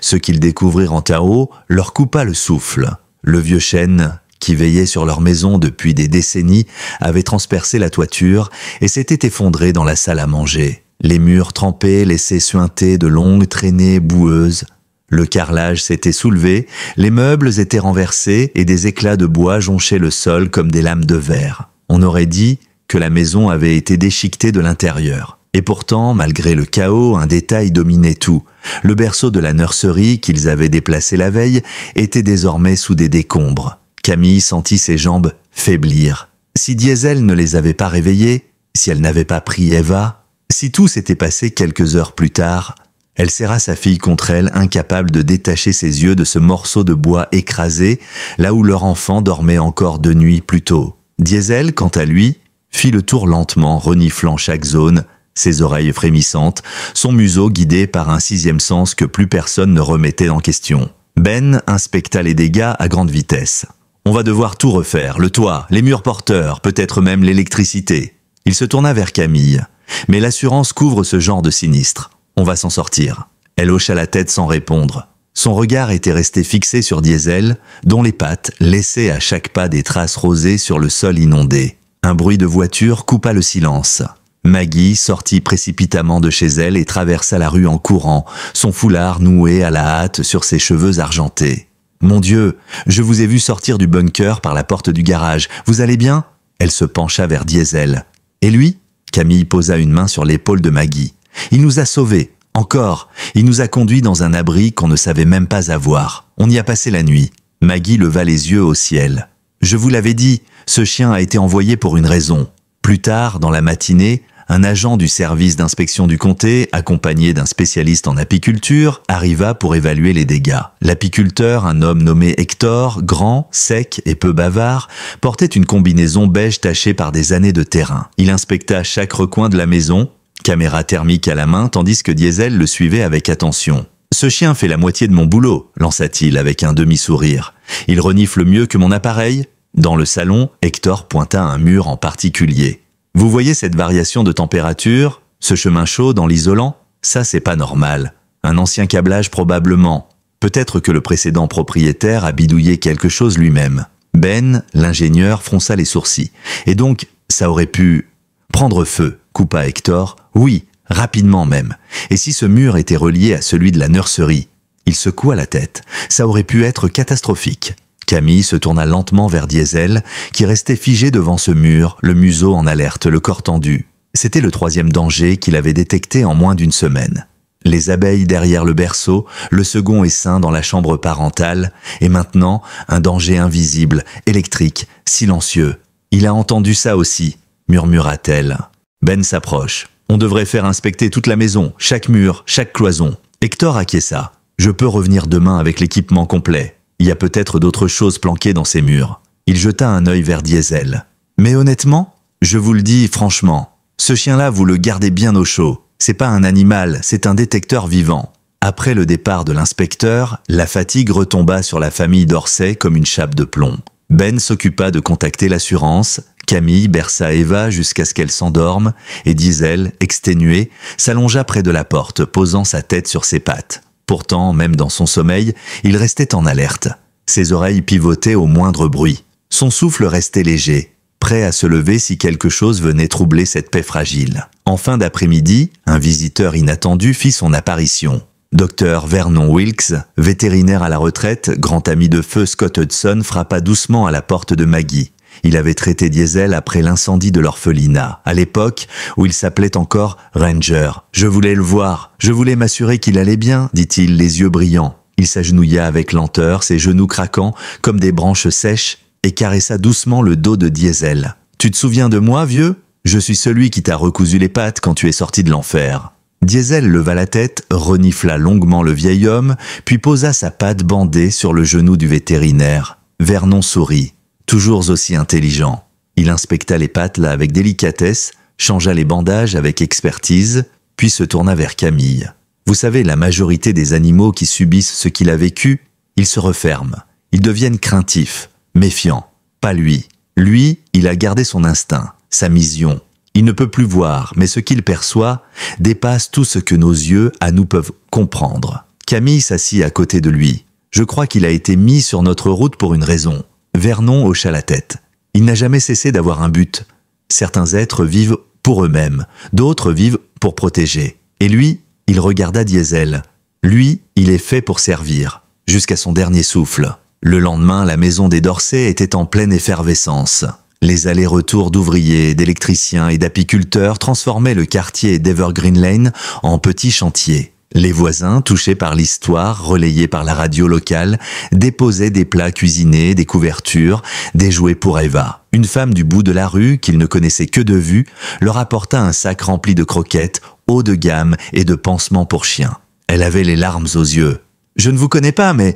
Ce qu'ils découvrirent en Tao leur coupa le souffle. Le vieux chêne, qui veillait sur leur maison depuis des décennies, avait transpercé la toiture et s'était effondré dans la salle à manger. Les murs trempés laissaient suinter de longues traînées boueuses. Le carrelage s'était soulevé, les meubles étaient renversés et des éclats de bois jonchaient le sol comme des lames de verre. On aurait dit que la maison avait été déchiquetée de l'intérieur. Et pourtant, malgré le chaos, un détail dominait tout. Le berceau de la nurserie qu'ils avaient déplacé la veille était désormais sous des décombres. Camille sentit ses jambes faiblir. Si Diesel ne les avait pas réveillées, si elle n'avait pas pris Eva, si tout s'était passé quelques heures plus tard, elle serra sa fille contre elle, incapable de détacher ses yeux de ce morceau de bois écrasé, là où leur enfant dormait encore 2 nuits plus tôt. Diesel, quant à lui, fit le tour lentement, reniflant chaque zone, ses oreilles frémissantes, son museau guidé par un 6e sens que plus personne ne remettait en question. Ben inspecta les dégâts à grande vitesse. « On va devoir tout refaire, le toit, les murs porteurs, peut-être même l'électricité. » Il se tourna vers Camille. « Mais l'assurance couvre ce genre de sinistre. On va s'en sortir. » Elle hocha la tête sans répondre. Son regard était resté fixé sur Diesel, dont les pattes laissaient à chaque pas des traces rosées sur le sol inondé. Un bruit de voiture coupa le silence. Maggie sortit précipitamment de chez elle et traversa la rue en courant, son foulard noué à la hâte sur ses cheveux argentés. « Mon Dieu, je vous ai vu sortir du bunker par la porte du garage. Vous allez bien ?» Elle se pencha vers Diesel. « Et lui ?» Camille posa une main sur l'épaule de Maggie. « Il nous a sauvés. Encore. Il nous a conduits dans un abri qu'on ne savait même pas avoir. On y a passé la nuit. » Maggie leva les yeux au ciel. « Je vous l'avais dit, ce chien a été envoyé pour une raison. » Plus tard, dans la matinée, un agent du service d'inspection du comté, accompagné d'un spécialiste en apiculture, arriva pour évaluer les dégâts. L'apiculteur, un homme nommé Hector, grand, sec et peu bavard, portait une combinaison beige tachée par des années de terrain. Il inspecta chaque recoin de la maison, caméra thermique à la main, tandis que Diesel le suivait avec attention. « Ce chien fait la moitié de mon boulot », lança-t-il avec un demi-sourire. « Il renifle mieux que mon appareil ?» Dans le salon, Hector pointa un mur en particulier. Vous voyez cette variation de température, ce chemin chaud dans l'isolant? Ça, c'est pas normal. Un ancien câblage probablement. Peut-être que le précédent propriétaire a bidouillé quelque chose lui-même. Ben, l'ingénieur, fronça les sourcils. Et donc, ça aurait pu prendre feu, coupa Hector. Oui, rapidement même. Et si ce mur était relié à celui de la nurserie? Il secoua la tête. Ça aurait pu être catastrophique. Camille se tourna lentement vers Diesel, qui restait figé devant ce mur, le museau en alerte, le corps tendu. C'était le troisième danger qu'il avait détecté en moins d'une semaine. Les abeilles derrière le berceau, le second essaim dans la chambre parentale, et maintenant, un danger invisible, électrique, silencieux. « Il a entendu ça aussi », murmura-t-elle. Ben s'approche. « On devrait faire inspecter toute la maison, chaque mur, chaque cloison. » Hector acquiesça. « Je peux revenir demain avec l'équipement complet. Il y a peut-être d'autres choses planquées dans ces murs. » Il jeta un œil vers Diesel. « Mais honnêtement, je vous le dis franchement, ce chien-là, vous le gardez bien au chaud. C'est pas un animal, c'est un détecteur vivant. » Après le départ de l'inspecteur, la fatigue retomba sur la famille d'Orsay comme une chape de plomb. Ben s'occupa de contacter l'assurance, Camille berça Eva jusqu'à ce qu'elle s'endorme, et Diesel, exténué, s'allongea près de la porte, posant sa tête sur ses pattes. Pourtant, même dans son sommeil, il restait en alerte. Ses oreilles pivotaient au moindre bruit. Son souffle restait léger, prêt à se lever si quelque chose venait troubler cette paix fragile. En fin d'après-midi, un visiteur inattendu fit son apparition. Dr Vernon Wilkes, vétérinaire à la retraite, grand ami de feu Scott Hudson, frappa doucement à la porte de Maggie. Il avait traité Diesel après l'incendie de l'orphelinat, à l'époque où il s'appelait encore Ranger. « Je voulais le voir, je voulais m'assurer qu'il allait bien », dit-il, les yeux brillants. Il s'agenouilla avec lenteur, ses genoux craquant comme des branches sèches, et caressa doucement le dos de Diesel. « Tu te souviens de moi, vieux? Je suis celui qui t'a recousu les pattes quand tu es sorti de l'enfer. » Diesel leva la tête, renifla longuement le vieil homme, puis posa sa patte bandée sur le genou du vétérinaire. Vernon sourit. Toujours aussi intelligent. Il inspecta les pattes là avec délicatesse, changea les bandages avec expertise, puis se tourna vers Camille. Vous savez, la majorité des animaux qui subissent ce qu'il a vécu, ils se referment. Ils deviennent craintifs, méfiants. Pas lui. Lui, il a gardé son instinct, sa mission. Il ne peut plus voir, mais ce qu'il perçoit dépasse tout ce que nos yeux à nous peuvent comprendre. Camille s'assit à côté de lui. Je crois qu'il a été mis sur notre route pour une raison. Vernon hocha la tête. Il n'a jamais cessé d'avoir un but. Certains êtres vivent pour eux-mêmes, d'autres vivent pour protéger. Et lui, il regarda Diesel. Lui, il est fait pour servir, jusqu'à son dernier souffle. Le lendemain, la maison des Dorsey était en pleine effervescence. Les allers-retours d'ouvriers, d'électriciens et d'apiculteurs transformaient le quartier d'Evergreen Lane en petit chantier. Les voisins, touchés par l'histoire, relayée par la radio locale, déposaient des plats cuisinés, des couvertures, des jouets pour Eva. Une femme du bout de la rue, qu'ils ne connaissaient que de vue, leur apporta un sac rempli de croquettes, haut de gamme et de pansements pour chiens. Elle avait les larmes aux yeux. « Je ne vous connais pas, mais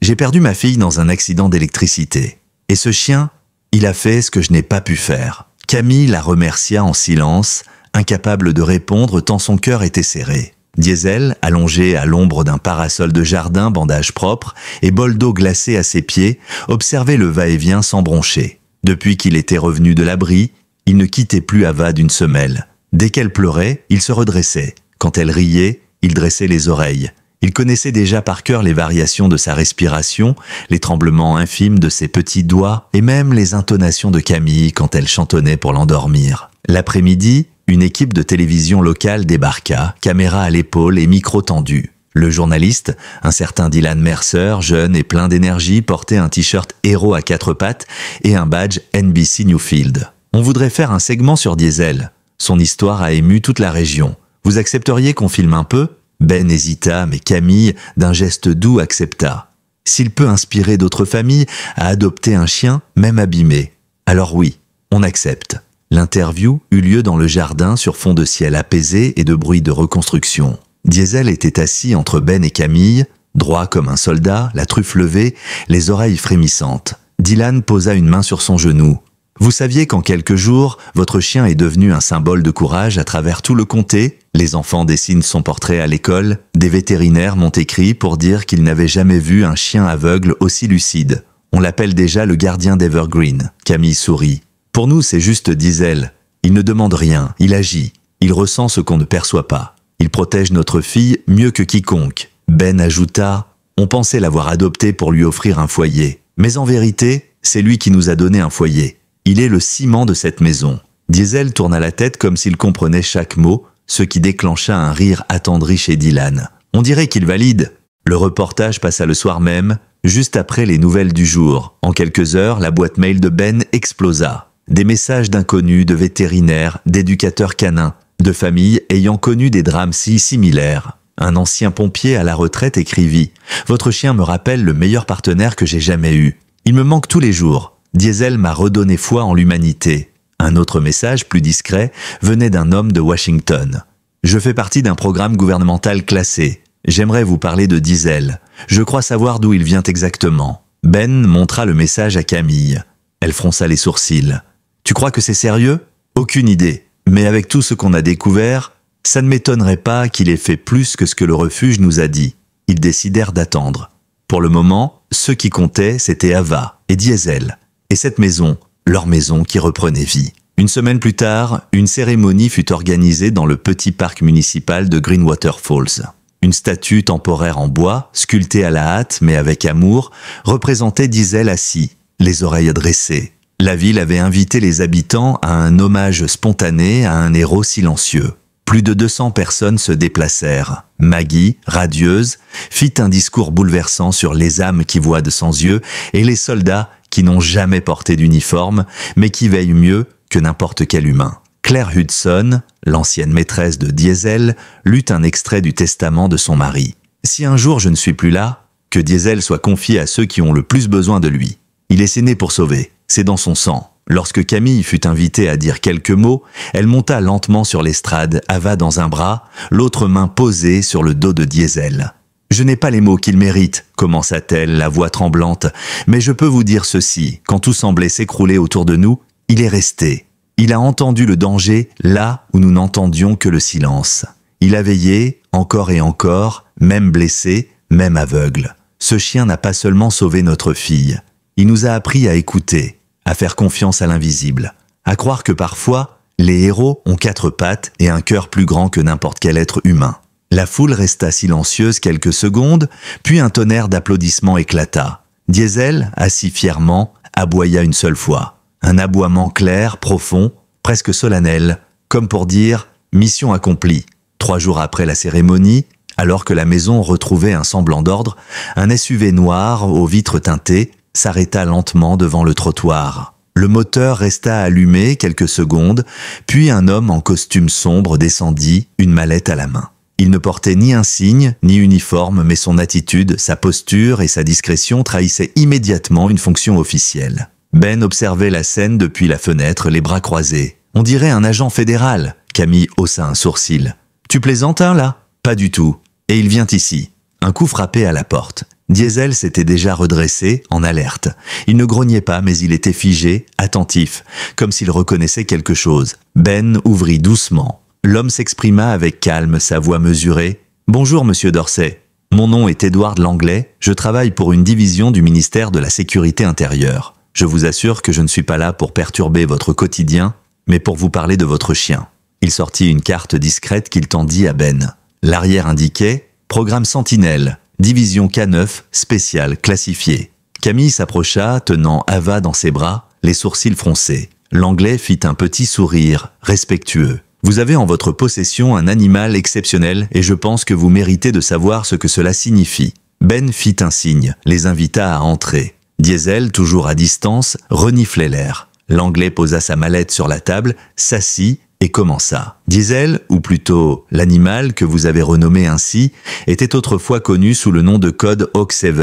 j'ai perdu ma fille dans un accident d'électricité. Et ce chien, il a fait ce que je n'ai pas pu faire. » Camille la remercia en silence, incapable de répondre tant son cœur était serré. Diesel, allongé à l'ombre d'un parasol de jardin, bandage propre et bol d'eau glacée à ses pieds, observait le va-et-vient sans broncher. Depuis qu'il était revenu de l'abri, il ne quittait plus Ava d'une semelle. Dès qu'elle pleurait, il se redressait. Quand elle riait, il dressait les oreilles. Il connaissait déjà par cœur les variations de sa respiration, les tremblements infimes de ses petits doigts et même les intonations de Camille quand elle chantonnait pour l'endormir. L'après-midi, une équipe de télévision locale débarqua, caméra à l'épaule et micro tendu. Le journaliste, un certain Dylan Mercer, jeune et plein d'énergie, portait un t-shirt héros à 4 pattes et un badge NBC Newfield. On voudrait faire un segment sur Diesel. Son histoire a ému toute la région. Vous accepteriez qu'on filme un peu ?» Ben hésita, mais Camille, d'un geste doux, accepta. S'il peut inspirer d'autres familles à adopter un chien, même abîmé, alors oui, on accepte. L'interview eut lieu dans le jardin sur fond de ciel apaisé et de bruit de reconstruction. Diesel était assis entre Ben et Camille, droit comme un soldat, la truffe levée, les oreilles frémissantes. Dylan posa une main sur son genou. « Vous saviez qu'en quelques jours, votre chien est devenu un symbole de courage à travers tout le comté ? Les enfants dessinent son portrait à l'école. Des vétérinaires m'ont écrit pour dire qu'ils n'avaient jamais vu un chien aveugle aussi lucide. On l'appelle déjà le gardien d'Evergreen. » Camille sourit. « Pour nous, c'est juste Diesel. Il ne demande rien, il agit. Il ressent ce qu'on ne perçoit pas. Il protège notre fille mieux que quiconque. » Ben ajouta « On pensait l'avoir adopté pour lui offrir un foyer. Mais en vérité, c'est lui qui nous a donné un foyer. Il est le ciment de cette maison. » Diesel tourna la tête comme s'il comprenait chaque mot, ce qui déclencha un rire attendri chez Dylan. « On dirait qu'il valide. » Le reportage passa le soir même, juste après les nouvelles du jour. En quelques heures, la boîte mail de Ben explosa. Des messages d'inconnus, de vétérinaires, d'éducateurs canins, de familles ayant connu des drames si similaires. Un ancien pompier à la retraite écrivit « Votre chien me rappelle le meilleur partenaire que j'ai jamais eu. Il me manque tous les jours. Diesel m'a redonné foi en l'humanité. » Un autre message, plus discret, venait d'un homme de Washington. « Je fais partie d'un programme gouvernemental classé. J'aimerais vous parler de Diesel. Je crois savoir d'où il vient exactement. » Ben montra le message à Camille. Elle fronça les sourcils. « Tu crois que c'est sérieux ? Aucune idée. Mais avec tout ce qu'on a découvert, ça ne m'étonnerait pas qu'il ait fait plus que ce que le refuge nous a dit. » Ils décidèrent d'attendre. Pour le moment, ce qui comptait, c'était Ava et Diesel. Et cette maison, leur maison qui reprenait vie. Une semaine plus tard, une cérémonie fut organisée dans le petit parc municipal de Greenwater Falls. Une statue temporaire en bois, sculptée à la hâte mais avec amour, représentait Diesel assis, les oreilles dressées. La ville avait invité les habitants à un hommage spontané à un héros silencieux. Plus de 200 personnes se déplacèrent. Maggie, radieuse, fit un discours bouleversant sur les âmes qui voient de sans yeux et les soldats qui n'ont jamais porté d'uniforme, mais qui veillent mieux que n'importe quel humain. Claire Hudson, l'ancienne maîtresse de Diesel, lut un extrait du testament de son mari. « Si un jour je ne suis plus là, que Diesel soit confié à ceux qui ont le plus besoin de lui. Il est né pour sauver, c'est dans son sang. » Lorsque Camille fut invitée à dire quelques mots, elle monta lentement sur l'estrade, Ava dans un bras, l'autre main posée sur le dos de Diesel. « Je n'ai pas les mots qu'il mérite, commença-t-elle, la voix tremblante, mais je peux vous dire ceci, quand tout semblait s'écrouler autour de nous, il est resté. Il a entendu le danger là où nous n'entendions que le silence. Il a veillé, encore et encore, même blessé, même aveugle. Ce chien n'a pas seulement sauvé notre fille, il nous a appris à écouter, à faire confiance à l'invisible, à croire que parfois, les héros ont 4 pattes et un cœur plus grand que n'importe quel être humain. » La foule resta silencieuse quelques secondes, puis un tonnerre d'applaudissements éclata. Diesel, assis fièrement, aboya une seule fois. Un aboiement clair, profond, presque solennel, comme pour dire « mission accomplie ». 3 jours après la cérémonie, alors que la maison retrouvait un semblant d'ordre, un SUV noir aux vitres teintées s'arrêta lentement devant le trottoir. Le moteur resta allumé quelques secondes, puis un homme en costume sombre descendit, une mallette à la main. Il ne portait ni insigne, ni uniforme, mais son attitude, sa posture et sa discrétion trahissaient immédiatement une fonction officielle. Ben observait la scène depuis la fenêtre, les bras croisés. « On dirait un agent fédéral. » Camille haussa un sourcil. « Tu plaisantes, hein, là ? » « Pas du tout. Et il vient ici. » Un coup frappait à la porte. Diesel s'était déjà redressé, en alerte. Il ne grognait pas, mais il était figé, attentif, comme s'il reconnaissait quelque chose. Ben ouvrit doucement. L'homme s'exprima avec calme, sa voix mesurée. « Bonjour, monsieur Dorsey. Mon nom est Edward Langley. Je travaille pour une division du ministère de la Sécurité intérieure. Je vous assure que je ne suis pas là pour perturber votre quotidien, mais pour vous parler de votre chien. » Il sortit une carte discrète qu'il tendit à Ben. L'arrière indiquait « Programme Sentinelle, division K9, spéciale, classifiée ». Camille s'approcha, tenant Ava dans ses bras, les sourcils froncés. L'Anglais fit un petit sourire, respectueux. « Vous avez en votre possession un animal exceptionnel et je pense que vous méritez de savoir ce que cela signifie. » Ben fit un signe, les invita à entrer. Diesel, toujours à distance, reniflait l'air. L'Anglais posa sa mallette sur la table, s'assit et commença. Diesel, ou plutôt l'animal que vous avez renommé ainsi, était autrefois connu sous le nom de code Hawk 7.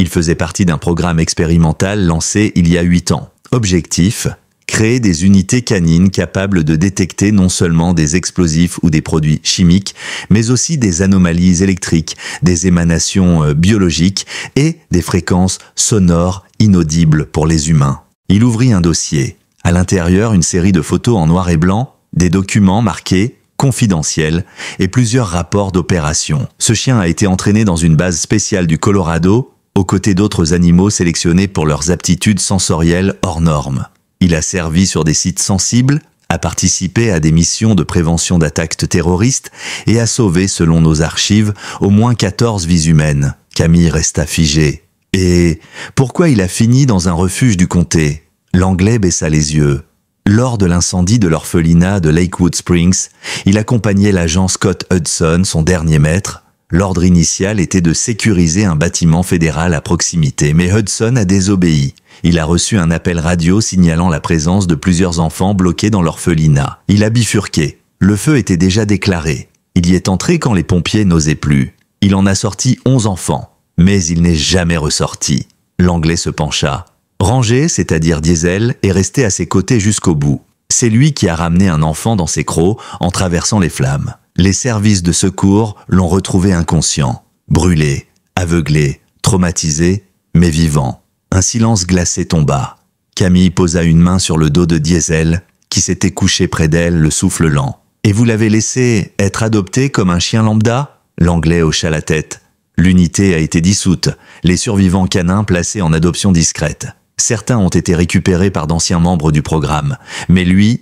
Il faisait partie d'un programme expérimental lancé il y a 8 ans. Objectif: créer des unités canines capables de détecter non seulement des explosifs ou des produits chimiques, mais aussi des anomalies électriques, des émanations biologiques et des fréquences sonores inaudibles pour les humains. Il ouvrit un dossier. À l'intérieur, une série de photos en noir et blanc, des documents marqués confidentiels et plusieurs rapports d'opération. Ce chien a été entraîné dans une base spéciale du Colorado, aux côtés d'autres animaux sélectionnés pour leurs aptitudes sensorielles hors normes. Il a servi sur des sites sensibles, a participé à des missions de prévention d'attaques terroristes et a sauvé, selon nos archives, au moins 14 vies humaines. Camille resta figée. Et pourquoi il a fini dans un refuge du comté? L'Anglais baissa les yeux. Lors de l'incendie de l'orphelinat de Lakewood Springs, il accompagnait l'agent Scott Hudson, son dernier maître. L'ordre initial était de sécuriser un bâtiment fédéral à proximité, mais Hudson a désobéi. Il a reçu un appel radio signalant la présence de plusieurs enfants bloqués dans l'orphelinat. Il a bifurqué. Le feu était déjà déclaré. Il y est entré quand les pompiers n'osaient plus. Il en a sorti 11 enfants, mais il n'est jamais ressorti. L'Anglais se pencha. Ranger, c'est-à-dire Diesel, est resté à ses côtés jusqu'au bout. C'est lui qui a ramené un enfant dans ses crocs en traversant les flammes. Les services de secours l'ont retrouvé inconscient, brûlé, aveuglé, traumatisé, mais vivant. Un silence glacé tomba. Camille posa une main sur le dos de Diesel, qui s'était couché près d'elle, le souffle lent. « Et vous l'avez laissé être adopté comme un chien lambda ?» L'Anglais hocha la tête. L'unité a été dissoute, les survivants canins placés en adoption discrète. Certains ont été récupérés par d'anciens membres du programme. Mais lui,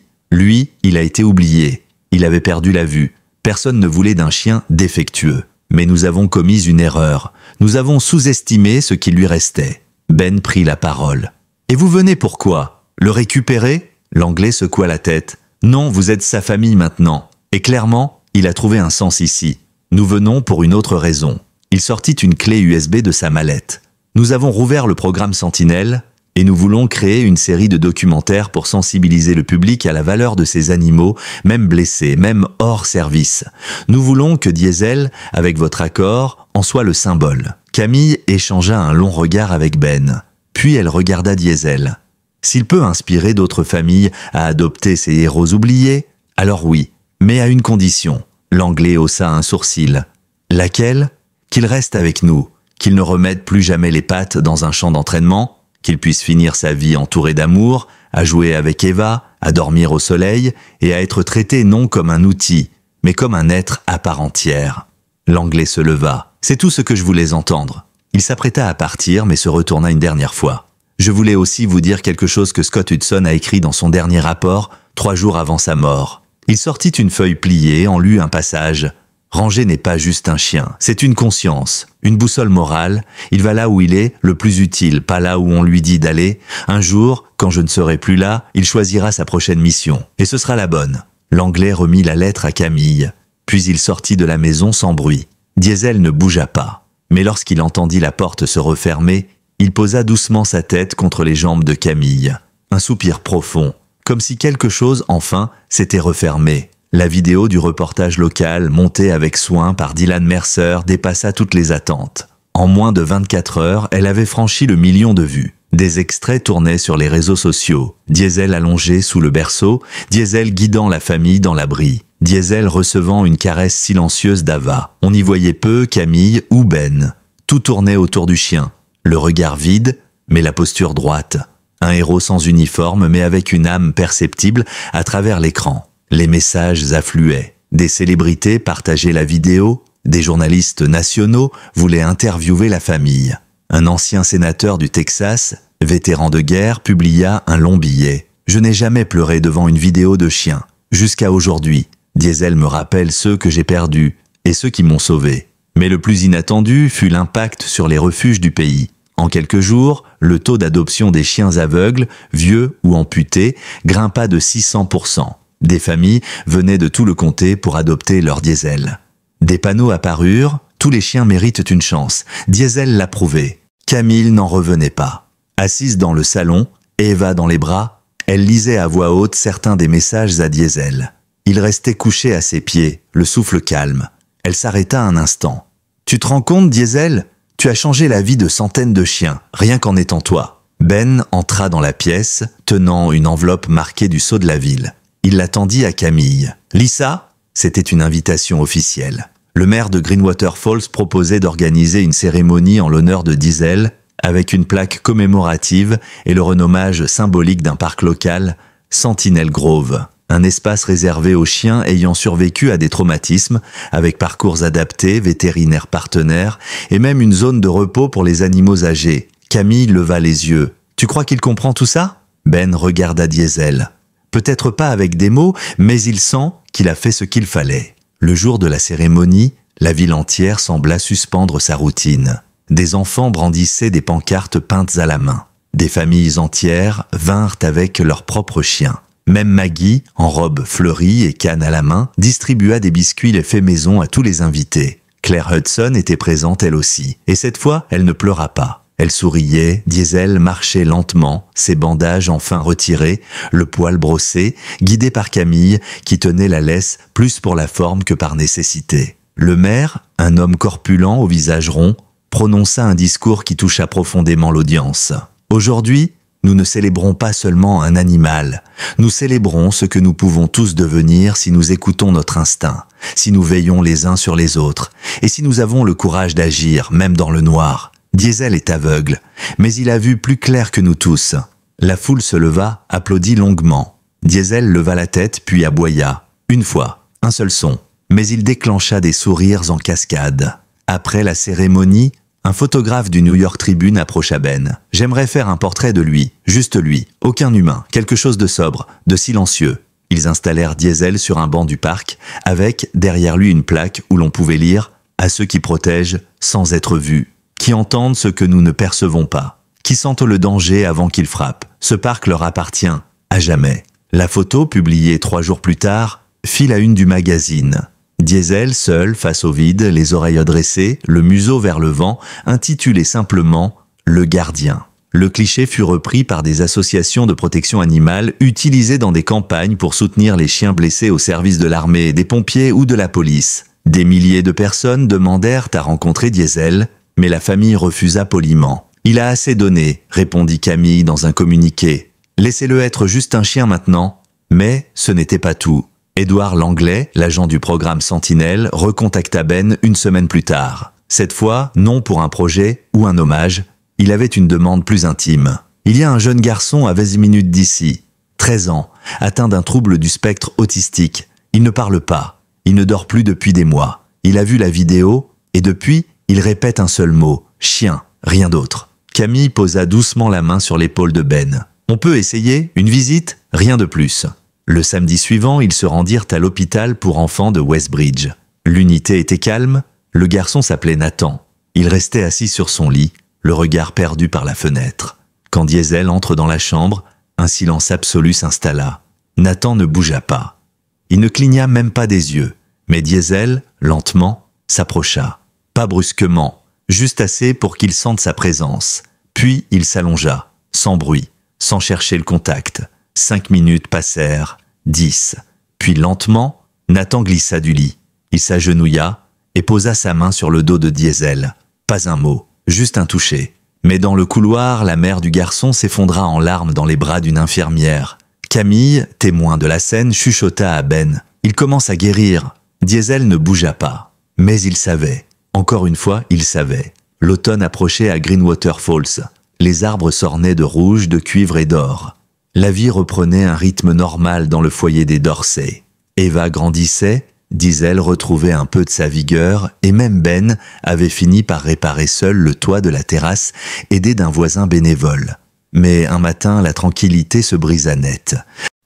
il a été oublié. Il avait perdu la vue. Personne ne voulait d'un chien défectueux. Mais nous avons commis une erreur. Nous avons sous-estimé ce qui lui restait. Ben prit la parole. « Et vous venez pourquoi? Le récupérer ?» L'Anglais secoua la tête. « Non, vous êtes sa famille maintenant. Et clairement, il a trouvé un sens ici. Nous venons pour une autre raison. » Il sortit une clé USB de sa mallette. « Nous avons rouvert le programme Sentinelle et nous voulons créer une série de documentaires pour sensibiliser le public à la valeur de ces animaux, même blessés, même hors service. Nous voulons que Diesel, avec votre accord, en soit le symbole. » Camille échangea un long regard avec Ben. Puis elle regarda Diesel. S'il peut inspirer d'autres familles à adopter ces héros oubliés, alors oui, mais à une condition. L'Anglais haussa un sourcil. Laquelle? Qu'il reste avec nous, qu'il ne remette plus jamais les pattes dans un champ d'entraînement, qu'il puisse finir sa vie entouré d'amour, à jouer avec Eva, à dormir au soleil et à être traité non comme un outil, mais comme un être à part entière. L'Anglais se leva. C'est tout ce que je voulais entendre. Il s'apprêta à partir, mais se retourna une dernière fois. Je voulais aussi vous dire quelque chose que Scott Hudson a écrit dans son dernier rapport, 3 jours avant sa mort. Il sortit une feuille pliée, en lut un passage. Ranger n'est pas juste un chien, c'est une conscience, une boussole morale. Il va là où il est, le plus utile, pas là où on lui dit d'aller. Un jour, quand je ne serai plus là, il choisira sa prochaine mission. Et ce sera la bonne. L'Anglais remit la lettre à Camille. Puis il sortit de la maison sans bruit. Diesel ne bougea pas. Mais lorsqu'il entendit la porte se refermer, il posa doucement sa tête contre les jambes de Camille. Un soupir profond, comme si quelque chose, enfin, s'était refermé. La vidéo du reportage local, montée avec soin par Dylan Mercer, dépassa toutes les attentes. En moins de 24 heures, elle avait franchi le 1 million de vues. Des extraits tournaient sur les réseaux sociaux. Diesel allongé sous le berceau, Diesel guidant la famille dans l'abri. Diesel recevant une caresse silencieuse d'Ava. On y voyait peu Camille ou Ben. Tout tournait autour du chien. Le regard vide, mais la posture droite. Un héros sans uniforme, mais avec une âme perceptible à travers l'écran. Les messages affluaient. Des célébrités partageaient la vidéo. Des journalistes nationaux voulaient interviewer la famille. Un ancien sénateur du Texas, vétéran de guerre, publia un long billet. « Je n'ai jamais pleuré devant une vidéo de chien. Jusqu'à aujourd'hui. Diesel me rappelle ceux que j'ai perdus et ceux qui m'ont sauvé. » Mais le plus inattendu fut l'impact sur les refuges du pays. En quelques jours, le taux d'adoption des chiens aveugles, vieux ou amputés, grimpa de 600%. Des familles venaient de tout le comté pour adopter leur Diesel. Des panneaux apparurent, tous les chiens méritent une chance. Diesel l'approuvait. Camille n'en revenait pas. Assise dans le salon, Eva dans les bras, Elle lisait à voix haute certains des messages à Diesel. Il restait couché à ses pieds, le souffle calme. Elle s'arrêta un instant. « Tu te rends compte, Diesel ? Tu as changé la vie de centaines de chiens, rien qu'en étant toi. » Ben entra dans la pièce, tenant une enveloppe marquée du sceau de la ville. Il la tendit à Camille. « Lis ça ?» C'était une invitation officielle. Le maire de Greenwater Falls proposait d'organiser une cérémonie en l'honneur de Diesel, avec une plaque commémorative et le renommage symbolique d'un parc local, Sentinel Grove. Un espace réservé aux chiens ayant survécu à des traumatismes, avec parcours adaptés, vétérinaires partenaires, et même une zone de repos pour les animaux âgés. Camille leva les yeux. « Tu crois qu'il comprend tout ça ?» Ben regarda Diesel. Peut-être pas avec des mots, mais il sent qu'il a fait ce qu'il fallait. Le jour de la cérémonie, la ville entière sembla suspendre sa routine. Des enfants brandissaient des pancartes peintes à la main. Des familles entières vinrent avec leurs propres chiens. Même Maggie, en robe fleurie et canne à la main, distribua des biscuits faits maison à tous les invités. Claire Hudson était présente elle aussi, et cette fois, elle ne pleura pas. Elle souriait, Diesel marchait lentement, ses bandages enfin retirés, le poil brossé, guidé par Camille, qui tenait la laisse plus pour la forme que par nécessité. Le maire, un homme corpulent au visage rond, prononça un discours qui toucha profondément l'audience. Aujourd'hui, nous ne célébrons pas seulement un animal, nous célébrons ce que nous pouvons tous devenir si nous écoutons notre instinct, si nous veillons les uns sur les autres, et si nous avons le courage d'agir, même dans le noir. Diesel est aveugle, mais il a vu plus clair que nous tous. La foule se leva, applaudit longuement. Diesel leva la tête, puis aboya. Une fois, un seul son, mais il déclencha des sourires en cascade. Après la cérémonie, un photographe du New York Tribune approcha Ben. « J'aimerais faire un portrait de lui, juste lui, aucun humain, quelque chose de sobre, de silencieux. » Ils installèrent Diesel sur un banc du parc, avec derrière lui une plaque où l'on pouvait lire « À ceux qui protègent sans être vus, qui entendent ce que nous ne percevons pas, qui sentent le danger avant qu'il frappe. Ce parc leur appartient, à jamais. » La photo, publiée 3 jours plus tard, fit la une du magazine. Diesel, seul, face au vide, les oreilles dressées, le museau vers le vent, intitulé simplement « Le gardien ». Le cliché fut repris par des associations de protection animale utilisées dans des campagnes pour soutenir les chiens blessés au service de l'armée, des pompiers ou de la police. Des milliers de personnes demandèrent à rencontrer Diesel, mais la famille refusa poliment. « Il a assez donné », répondit Camille dans un communiqué. « Laissez-le être juste un chien maintenant. » Mais ce n'était pas tout. Édouard Langlais, l'agent du programme Sentinelle, recontacta Ben une semaine plus tard. Cette fois, non pour un projet ou un hommage, il avait une demande plus intime. Il y a un jeune garçon à 20 minutes d'ici, 13 ans, atteint d'un trouble du spectre autistique. Il ne parle pas, il ne dort plus depuis des mois. Il a vu la vidéo et depuis, il répète un seul mot, chien, rien d'autre. Camille posa doucement la main sur l'épaule de Ben. On peut essayer, une visite, rien de plus. Le samedi suivant, ils se rendirent à l'hôpital pour enfants de Westbridge. L'unité était calme, le garçon s'appelait Nathan. Il restait assis sur son lit, le regard perdu par la fenêtre. Quand Diesel entre dans la chambre, un silence absolu s'installa. Nathan ne bougea pas. Il ne cligna même pas des yeux, mais Diesel, lentement, s'approcha. Pas brusquement, juste assez pour qu'il sente sa présence. Puis il s'allongea, sans bruit, sans chercher le contact. 5 minutes passèrent, 10. Puis lentement, Nathan glissa du lit. Il s'agenouilla et posa sa main sur le dos de Diesel. Pas un mot, juste un toucher. Mais dans le couloir, la mère du garçon s'effondra en larmes dans les bras d'une infirmière. Camille, témoin de la scène, chuchota à Ben. Il commence à guérir. Diesel ne bougea pas. Mais il savait. Encore une fois, il savait. L'automne approchait à Greenwater Falls. Les arbres s'ornaient de rouge, de cuivre et d'or. La vie reprenait un rythme normal dans le foyer des Dorsey. Eva grandissait, Diesel retrouvait un peu de sa vigueur et même Ben avait fini par réparer seul le toit de la terrasse, aidé d'un voisin bénévole. Mais un matin, la tranquillité se brisa net.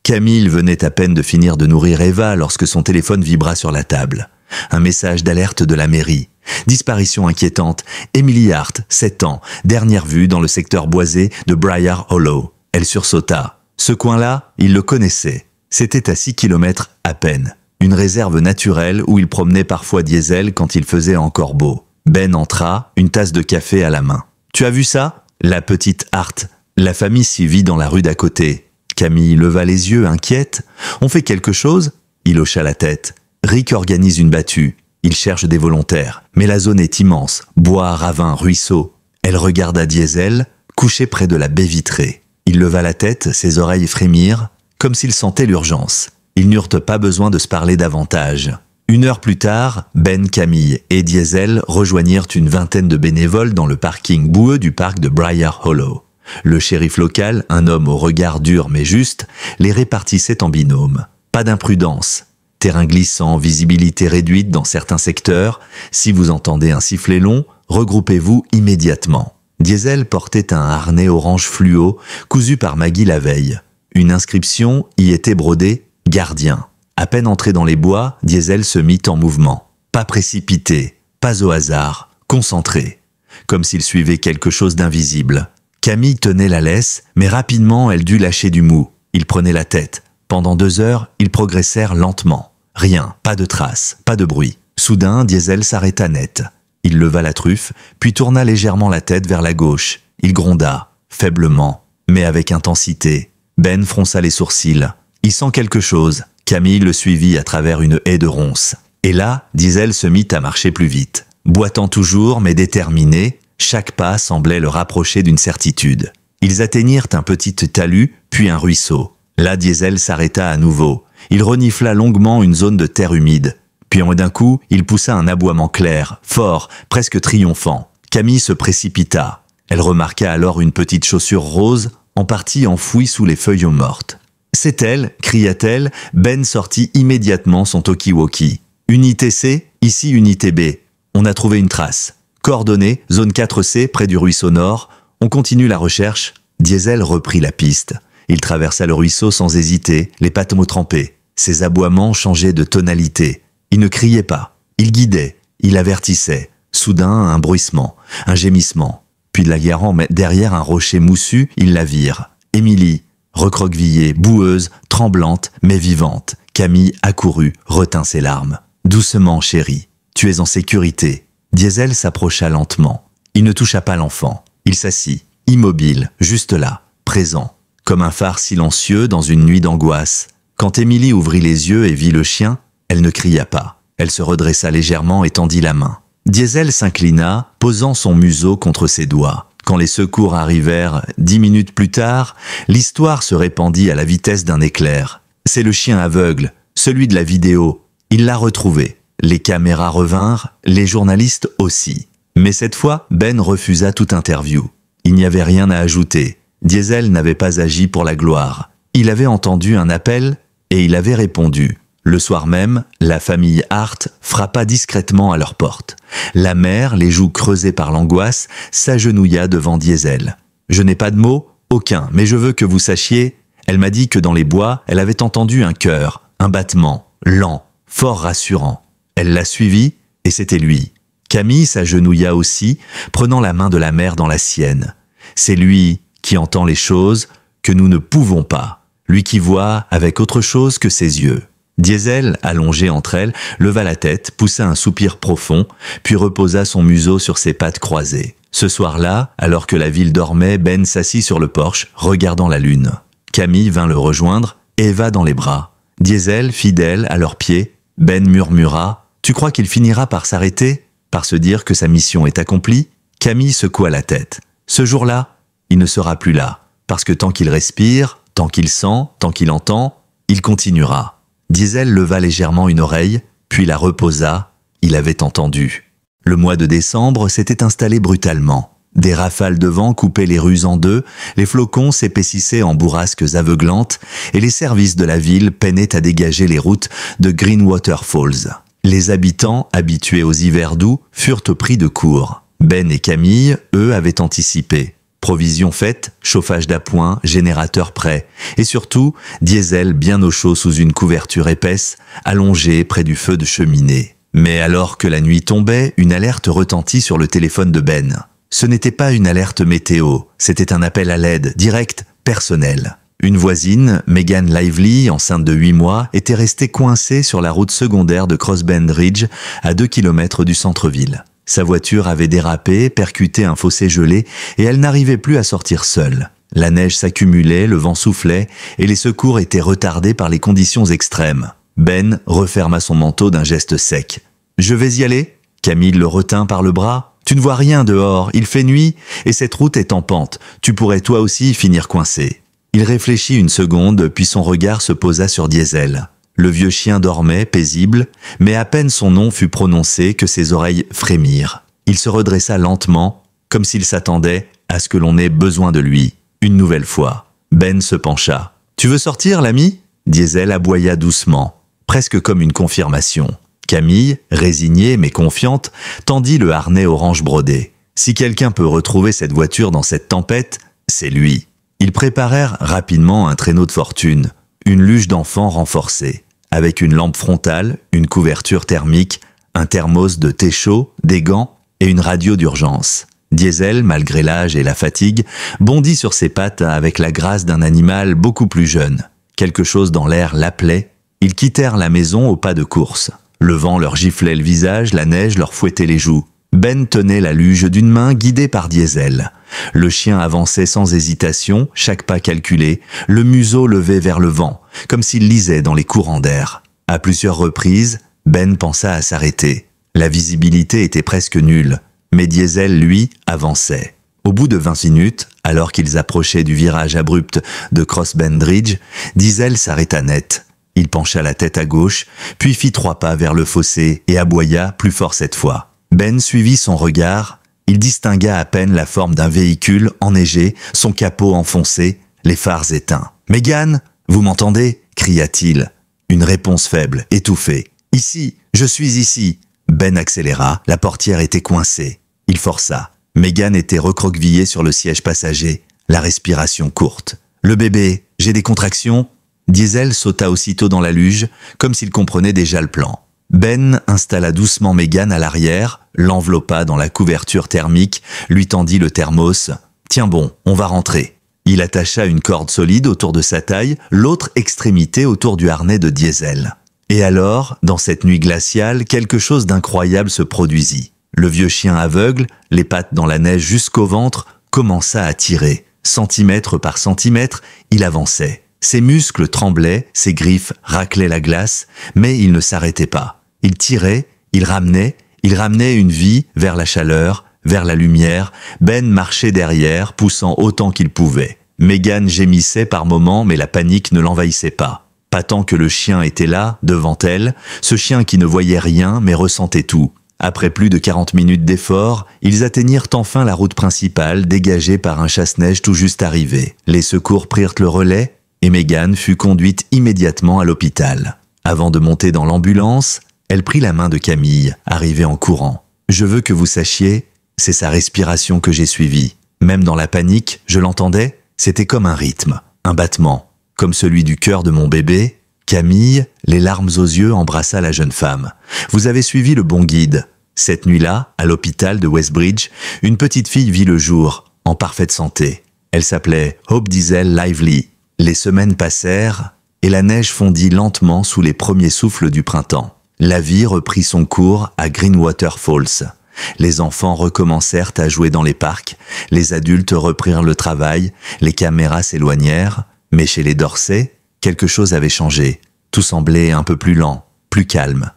Camille venait à peine de finir de nourrir Eva lorsque son téléphone vibra sur la table. Un message d'alerte de la mairie. Disparition inquiétante. Emily Hart, 7 ans, dernière vue dans le secteur boisé de Briar Hollow. Elle sursauta. Ce coin-là, il le connaissait. C'était à 6 kilomètres à peine. Une réserve naturelle où il promenait parfois Diesel quand il faisait encore beau. Ben entra, une tasse de café à la main. « Tu as vu ça ?» La petite Hart. La famille s'y vit dans la rue d'à côté. Camille leva les yeux, inquiète. « On fait quelque chose ?» Il hocha la tête. Rick organise une battue. Il cherche des volontaires. Mais la zone est immense. Bois, ravins, ruisseaux. Elle regarda Diesel, couché près de la baie vitrée. Il leva la tête, ses oreilles frémirent, comme s'il sentait l'urgence. Ils n'eurent pas besoin de se parler davantage. 1 heure plus tard, Ben, Camille et Diesel rejoignirent une vingtaine de bénévoles dans le parking boueux du parc de Briar Hollow. Le shérif local, un homme au regard dur mais juste, les répartissait en binôme. Pas d'imprudence. Terrain glissant, visibilité réduite dans certains secteurs. Si vous entendez un sifflet long, regroupez-vous immédiatement. Diesel portait un harnais orange fluo, cousu par Maggie la veille. Une inscription y était brodée « Gardien ». À peine entré dans les bois, Diesel se mit en mouvement. Pas précipité, pas au hasard, concentré. Comme s'il suivait quelque chose d'invisible. Camille tenait la laisse, mais rapidement elle dut lâcher du mou. Il prenait la tête. Pendant 2 heures, ils progressèrent lentement. Rien, pas de traces, pas de bruit. Soudain, Diesel s'arrêta net. Il leva la truffe, puis tourna légèrement la tête vers la gauche. Il gronda, faiblement, mais avec intensité. Ben fronça les sourcils. Il sent quelque chose. Camille le suivit à travers une haie de ronces. Et là, Diesel se mit à marcher plus vite. Boitant toujours, mais déterminé, chaque pas semblait le rapprocher d'une certitude. Ils atteignirent un petit talus, puis un ruisseau. Là, Diesel s'arrêta à nouveau. Il renifla longuement une zone de terre humide. Puis d'un coup, il poussa un aboiement clair, fort, presque triomphant. Camille se précipita. Elle remarqua alors une petite chaussure rose, en partie enfouie sous les feuilles mortes. « C'est elle !» cria-t-elle. Ben sortit immédiatement son talkie-walkie. « Unité C, ici unité B. On a trouvé une trace. Coordonnées, zone 4C, près du ruisseau nord. On continue la recherche. » Diesel reprit la piste. Il traversa le ruisseau sans hésiter, les patins trempés. Ses aboiements changeaient de tonalité. Il ne criait pas. Il guidait. Il avertissait. Soudain, un bruissement, un gémissement. Puis de la guérant, derrière un rocher moussu, ils la virent. Émilie, recroquevillée, boueuse, tremblante, mais vivante. Camille accourut, retint ses larmes. « Doucement, chérie. Tu es en sécurité. » Diesel s'approcha lentement. Il ne toucha pas l'enfant. Il s'assit, immobile, juste là, présent, comme un phare silencieux dans une nuit d'angoisse. Quand Émilie ouvrit les yeux et vit le chien, elle ne cria pas. Elle se redressa légèrement et tendit la main. Diesel s'inclina, posant son museau contre ses doigts. Quand les secours arrivèrent 10 minutes plus tard, l'histoire se répandit à la vitesse d'un éclair. C'est le chien aveugle, celui de la vidéo. Il l'a retrouvé. Les caméras revinrent, les journalistes aussi. Mais cette fois, Ben refusa toute interview. Il n'y avait rien à ajouter. Diesel n'avait pas agi pour la gloire. Il avait entendu un appel et il avait répondu. Le soir même, la famille Hart frappa discrètement à leur porte. La mère, les joues creusées par l'angoisse, s'agenouilla devant Diesel. « Je n'ai pas de mots, aucun, mais je veux que vous sachiez. Elle m'a dit que dans les bois, elle avait entendu un cœur, un battement, lent, fort rassurant. Elle l'a suivi et c'était lui. » Camille s'agenouilla aussi, prenant la main de la mère dans la sienne. « C'est lui qui entend les choses que nous ne pouvons pas, lui qui voit avec autre chose que ses yeux. » Diesel, allongé entre elles, leva la tête, poussa un soupir profond, puis reposa son museau sur ses pattes croisées. Ce soir-là, alors que la ville dormait, Ben s'assit sur le porche, regardant la lune. Camille vint le rejoindre, Eva dans les bras. Diesel, fidèle, à leurs pieds, Ben murmura « Tu crois qu'il finira par s'arrêter, par se dire que sa mission est accomplie ?» Camille secoua la tête. Ce jour-là, il ne sera plus là, parce que tant qu'il respire, tant qu'il sent, tant qu'il entend, il continuera. Diesel leva légèrement une oreille, puis la reposa. Il avait entendu. Le mois de décembre s'était installé brutalement. Des rafales de vent coupaient les rues en deux, les flocons s'épaississaient en bourrasques aveuglantes et les services de la ville peinaient à dégager les routes de Greenwater Falls. Les habitants, habitués aux hivers doux, furent pris de court. Ben et Camille, eux, avaient anticipé. Provisions faites, chauffage d'appoint, générateur prêt, et surtout, Diesel bien au chaud sous une couverture épaisse, allongé près du feu de cheminée. Mais alors que la nuit tombait, une alerte retentit sur le téléphone de Ben. Ce n'était pas une alerte météo, c'était un appel à l'aide, direct, personnel. Une voisine, Megan Lively, enceinte de 8 mois, était restée coincée sur la route secondaire de Crossbend Ridge, à 2 km du centre-ville. Sa voiture avait dérapé, percuté un fossé gelé, et elle n'arrivait plus à sortir seule. La neige s'accumulait, le vent soufflait, et les secours étaient retardés par les conditions extrêmes. Ben referma son manteau d'un geste sec. « Je vais y aller ?» Camille le retint par le bras. « Tu ne vois rien dehors, il fait nuit, et cette route est en pente. Tu pourrais toi aussi finir coincé. » Il réfléchit une seconde, puis son regard se posa sur Diesel. Le vieux chien dormait, paisible, mais à peine son nom fut prononcé que ses oreilles frémirent. Il se redressa lentement, comme s'il s'attendait à ce que l'on ait besoin de lui. Une nouvelle fois, Ben se pencha. « Tu veux sortir, l'ami » Diesel aboya doucement, presque comme une confirmation. Camille, résignée mais confiante, tendit le harnais orange brodé. Si quelqu'un peut retrouver cette voiture dans cette tempête, c'est lui. Ils préparèrent rapidement un traîneau de fortune, une luge d'enfant renforcée, avec une lampe frontale, une couverture thermique, un thermos de thé chaud, des gants et une radio d'urgence. Diesel, malgré l'âge et la fatigue, bondit sur ses pattes avec la grâce d'un animal beaucoup plus jeune. Quelque chose dans l'air l'appelait. Ils quittèrent la maison au pas de course. Le vent leur giflait le visage, la neige leur fouettait les joues. Ben tenait la luge d'une main, guidé par Diesel. Le chien avançait sans hésitation, chaque pas calculé, le museau levé vers le vent, comme s'il lisait dans les courants d'air. À plusieurs reprises, Ben pensa à s'arrêter. La visibilité était presque nulle, mais Diesel, lui, avançait. Au bout de 20 minutes, alors qu'ils approchaient du virage abrupt de Cross Bend Ridge, Diesel s'arrêta net. Il pencha la tête à gauche, puis fit 3 pas vers le fossé et aboya plus fort cette fois. Ben suivit son regard. Il distingua à peine la forme d'un véhicule enneigé, son capot enfoncé, les phares éteints. « Megan, vous m'entendez » cria-t-il. Une réponse faible, étouffée. « Ici, je suis ici !» Ben accéléra, la portière était coincée. Il força. Megan était recroquevillée sur le siège passager, la respiration courte. « Le bébé, j'ai des contractions ?» Diesel sauta aussitôt dans la luge, comme s'il comprenait déjà le plan. Ben installa doucement Megan à l'arrière, l'enveloppa dans la couverture thermique, lui tendit le thermos. « Tiens bon, on va rentrer. » Il attacha une corde solide autour de sa taille, l'autre extrémité autour du harnais de Diesel. Et alors, dans cette nuit glaciale, quelque chose d'incroyable se produisit. Le vieux chien aveugle, les pattes dans la neige jusqu'au ventre, commença à tirer. Centimètre par centimètre, il avançait. Ses muscles tremblaient, ses griffes raclaient la glace, mais il ne s'arrêtait pas. Il tirait, il ramenait une vie vers la chaleur, vers la lumière. Ben marchait derrière, poussant autant qu'il pouvait. Megan gémissait par moments, mais la panique ne l'envahissait pas. Pas tant que le chien était là, devant elle, ce chien qui ne voyait rien, mais ressentait tout. Après plus de 40 minutes d'effort, ils atteignirent enfin la route principale, dégagée par un chasse-neige tout juste arrivé. Les secours prirent le relais, et Megan fut conduite immédiatement à l'hôpital. Avant de monter dans l'ambulance, elle prit la main de Camille, arrivée en courant. « Je veux que vous sachiez, c'est sa respiration que j'ai suivie. Même dans la panique, je l'entendais, c'était comme un rythme, un battement, comme celui du cœur de mon bébé. » Camille, les larmes aux yeux, embrassa la jeune femme. « Vous avez suivi le bon guide. Cette nuit-là, à l'hôpital de Westbridge, une petite fille vit le jour, en parfaite santé. Elle s'appelait Hope Diesel Lively. Les semaines passèrent et la neige fondit lentement sous les premiers souffles du printemps. La vie reprit son cours à Greenwater Falls. Les enfants recommencèrent à jouer dans les parcs, les adultes reprirent le travail, les caméras s'éloignèrent, mais chez les Dorsey, quelque chose avait changé. Tout semblait un peu plus lent, plus calme,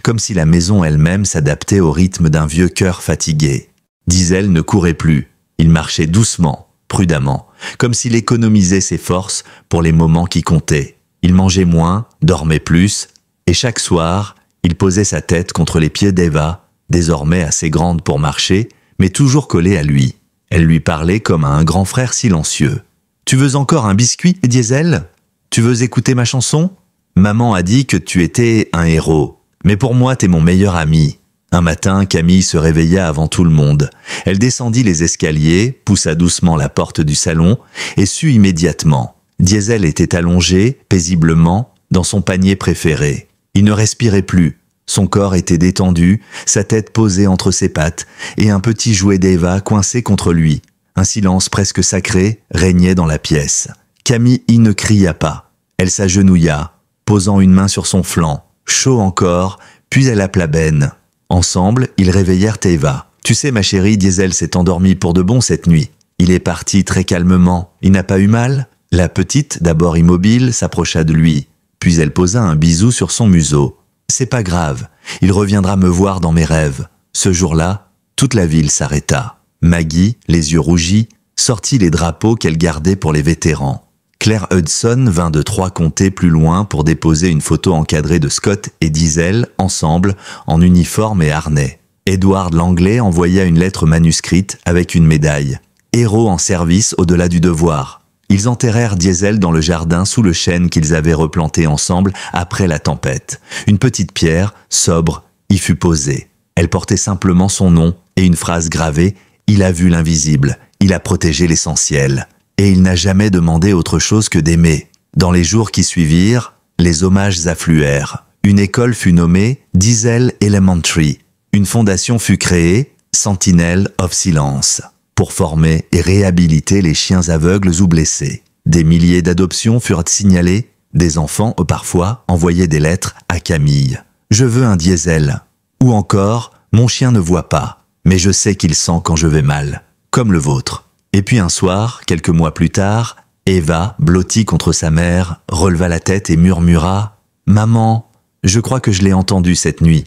comme si la maison elle-même s'adaptait au rythme d'un vieux cœur fatigué. Diesel ne courait plus, il marchait doucement, prudemment, comme s'il économisait ses forces pour les moments qui comptaient. Il mangeait moins, dormait plus, et chaque soir, il posait sa tête contre les pieds d'Eva, désormais assez grande pour marcher, mais toujours collée à lui. Elle lui parlait comme à un grand frère silencieux. « Tu veux encore un biscuit, Diesel ? Tu veux écouter ma chanson ? Maman a dit que tu étais un héros, mais pour moi t'es mon meilleur ami. » Un matin, Camille se réveilla avant tout le monde. Elle descendit les escaliers, poussa doucement la porte du salon et sut immédiatement. Diesel était allongé, paisiblement, dans son panier préféré. Il ne respirait plus. Son corps était détendu, sa tête posée entre ses pattes et un petit jouet d'Eva coincé contre lui. Un silence presque sacré régnait dans la pièce. Camille ne cria pas. Elle s'agenouilla, posant une main sur son flanc, chaud encore, puis elle appela Ben. Ensemble, ils réveillèrent Eva. « Tu sais, ma chérie, Diesel s'est endormi pour de bon cette nuit. Il est parti très calmement. Il n'a pas eu mal? La petite, d'abord immobile, s'approcha de lui. Puis elle posa un bisou sur son museau. C'est pas grave, il reviendra me voir dans mes rêves. Ce jour-là, toute la ville s'arrêta. Maggie, les yeux rougis, sortit les drapeaux qu'elle gardait pour les vétérans. Claire Hudson vint de 3 comtés plus loin pour déposer une photo encadrée de Scott et Diesel, ensemble, en uniforme et harnais. Edward Langley envoya une lettre manuscrite avec une médaille. Héros en service au-delà du devoir. Ils enterrèrent Diesel dans le jardin sous le chêne qu'ils avaient replanté ensemble après la tempête. Une petite pierre, sobre, y fut posée. Elle portait simplement son nom et une phrase gravée « Il a vu l'invisible, il a protégé l'essentiel ». Et il n'a jamais demandé autre chose que d'aimer. Dans les jours qui suivirent, les hommages affluèrent. Une école fut nommée Diesel Elementary. Une fondation fut créée, Sentinel of Silence, pour former et réhabiliter les chiens aveugles ou blessés. Des milliers d'adoptions furent signalées. Des enfants, parfois, envoyaient des lettres à Camille. « Je veux un Diesel » ou encore « Mon chien ne voit pas, mais je sais qu'il sent quand je vais mal, comme le vôtre ». Et puis un soir, quelques mois plus tard, Eva, blottie contre sa mère, releva la tête et murmura « Maman, je crois que je l'ai entendu cette nuit.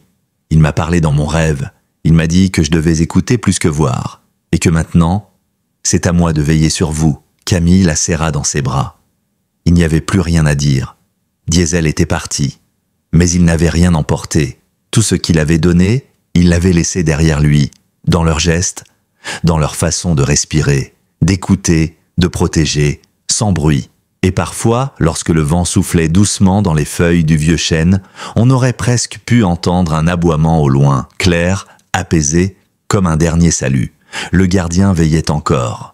Il m'a parlé dans mon rêve. Il m'a dit que je devais écouter plus que voir. Et que maintenant, c'est à moi de veiller sur vous. » Camille la serra dans ses bras. Il n'y avait plus rien à dire. Diesel était parti. Mais il n'avait rien emporté. Tout ce qu'il avait donné, il l'avait laissé derrière lui, dans leurs gestes, dans leur façon de respirer, d'écouter, de protéger, sans bruit. Et parfois, lorsque le vent soufflait doucement dans les feuilles du vieux chêne, on aurait presque pu entendre un aboiement au loin, clair, apaisé, comme un dernier salut. Le gardien veillait encore.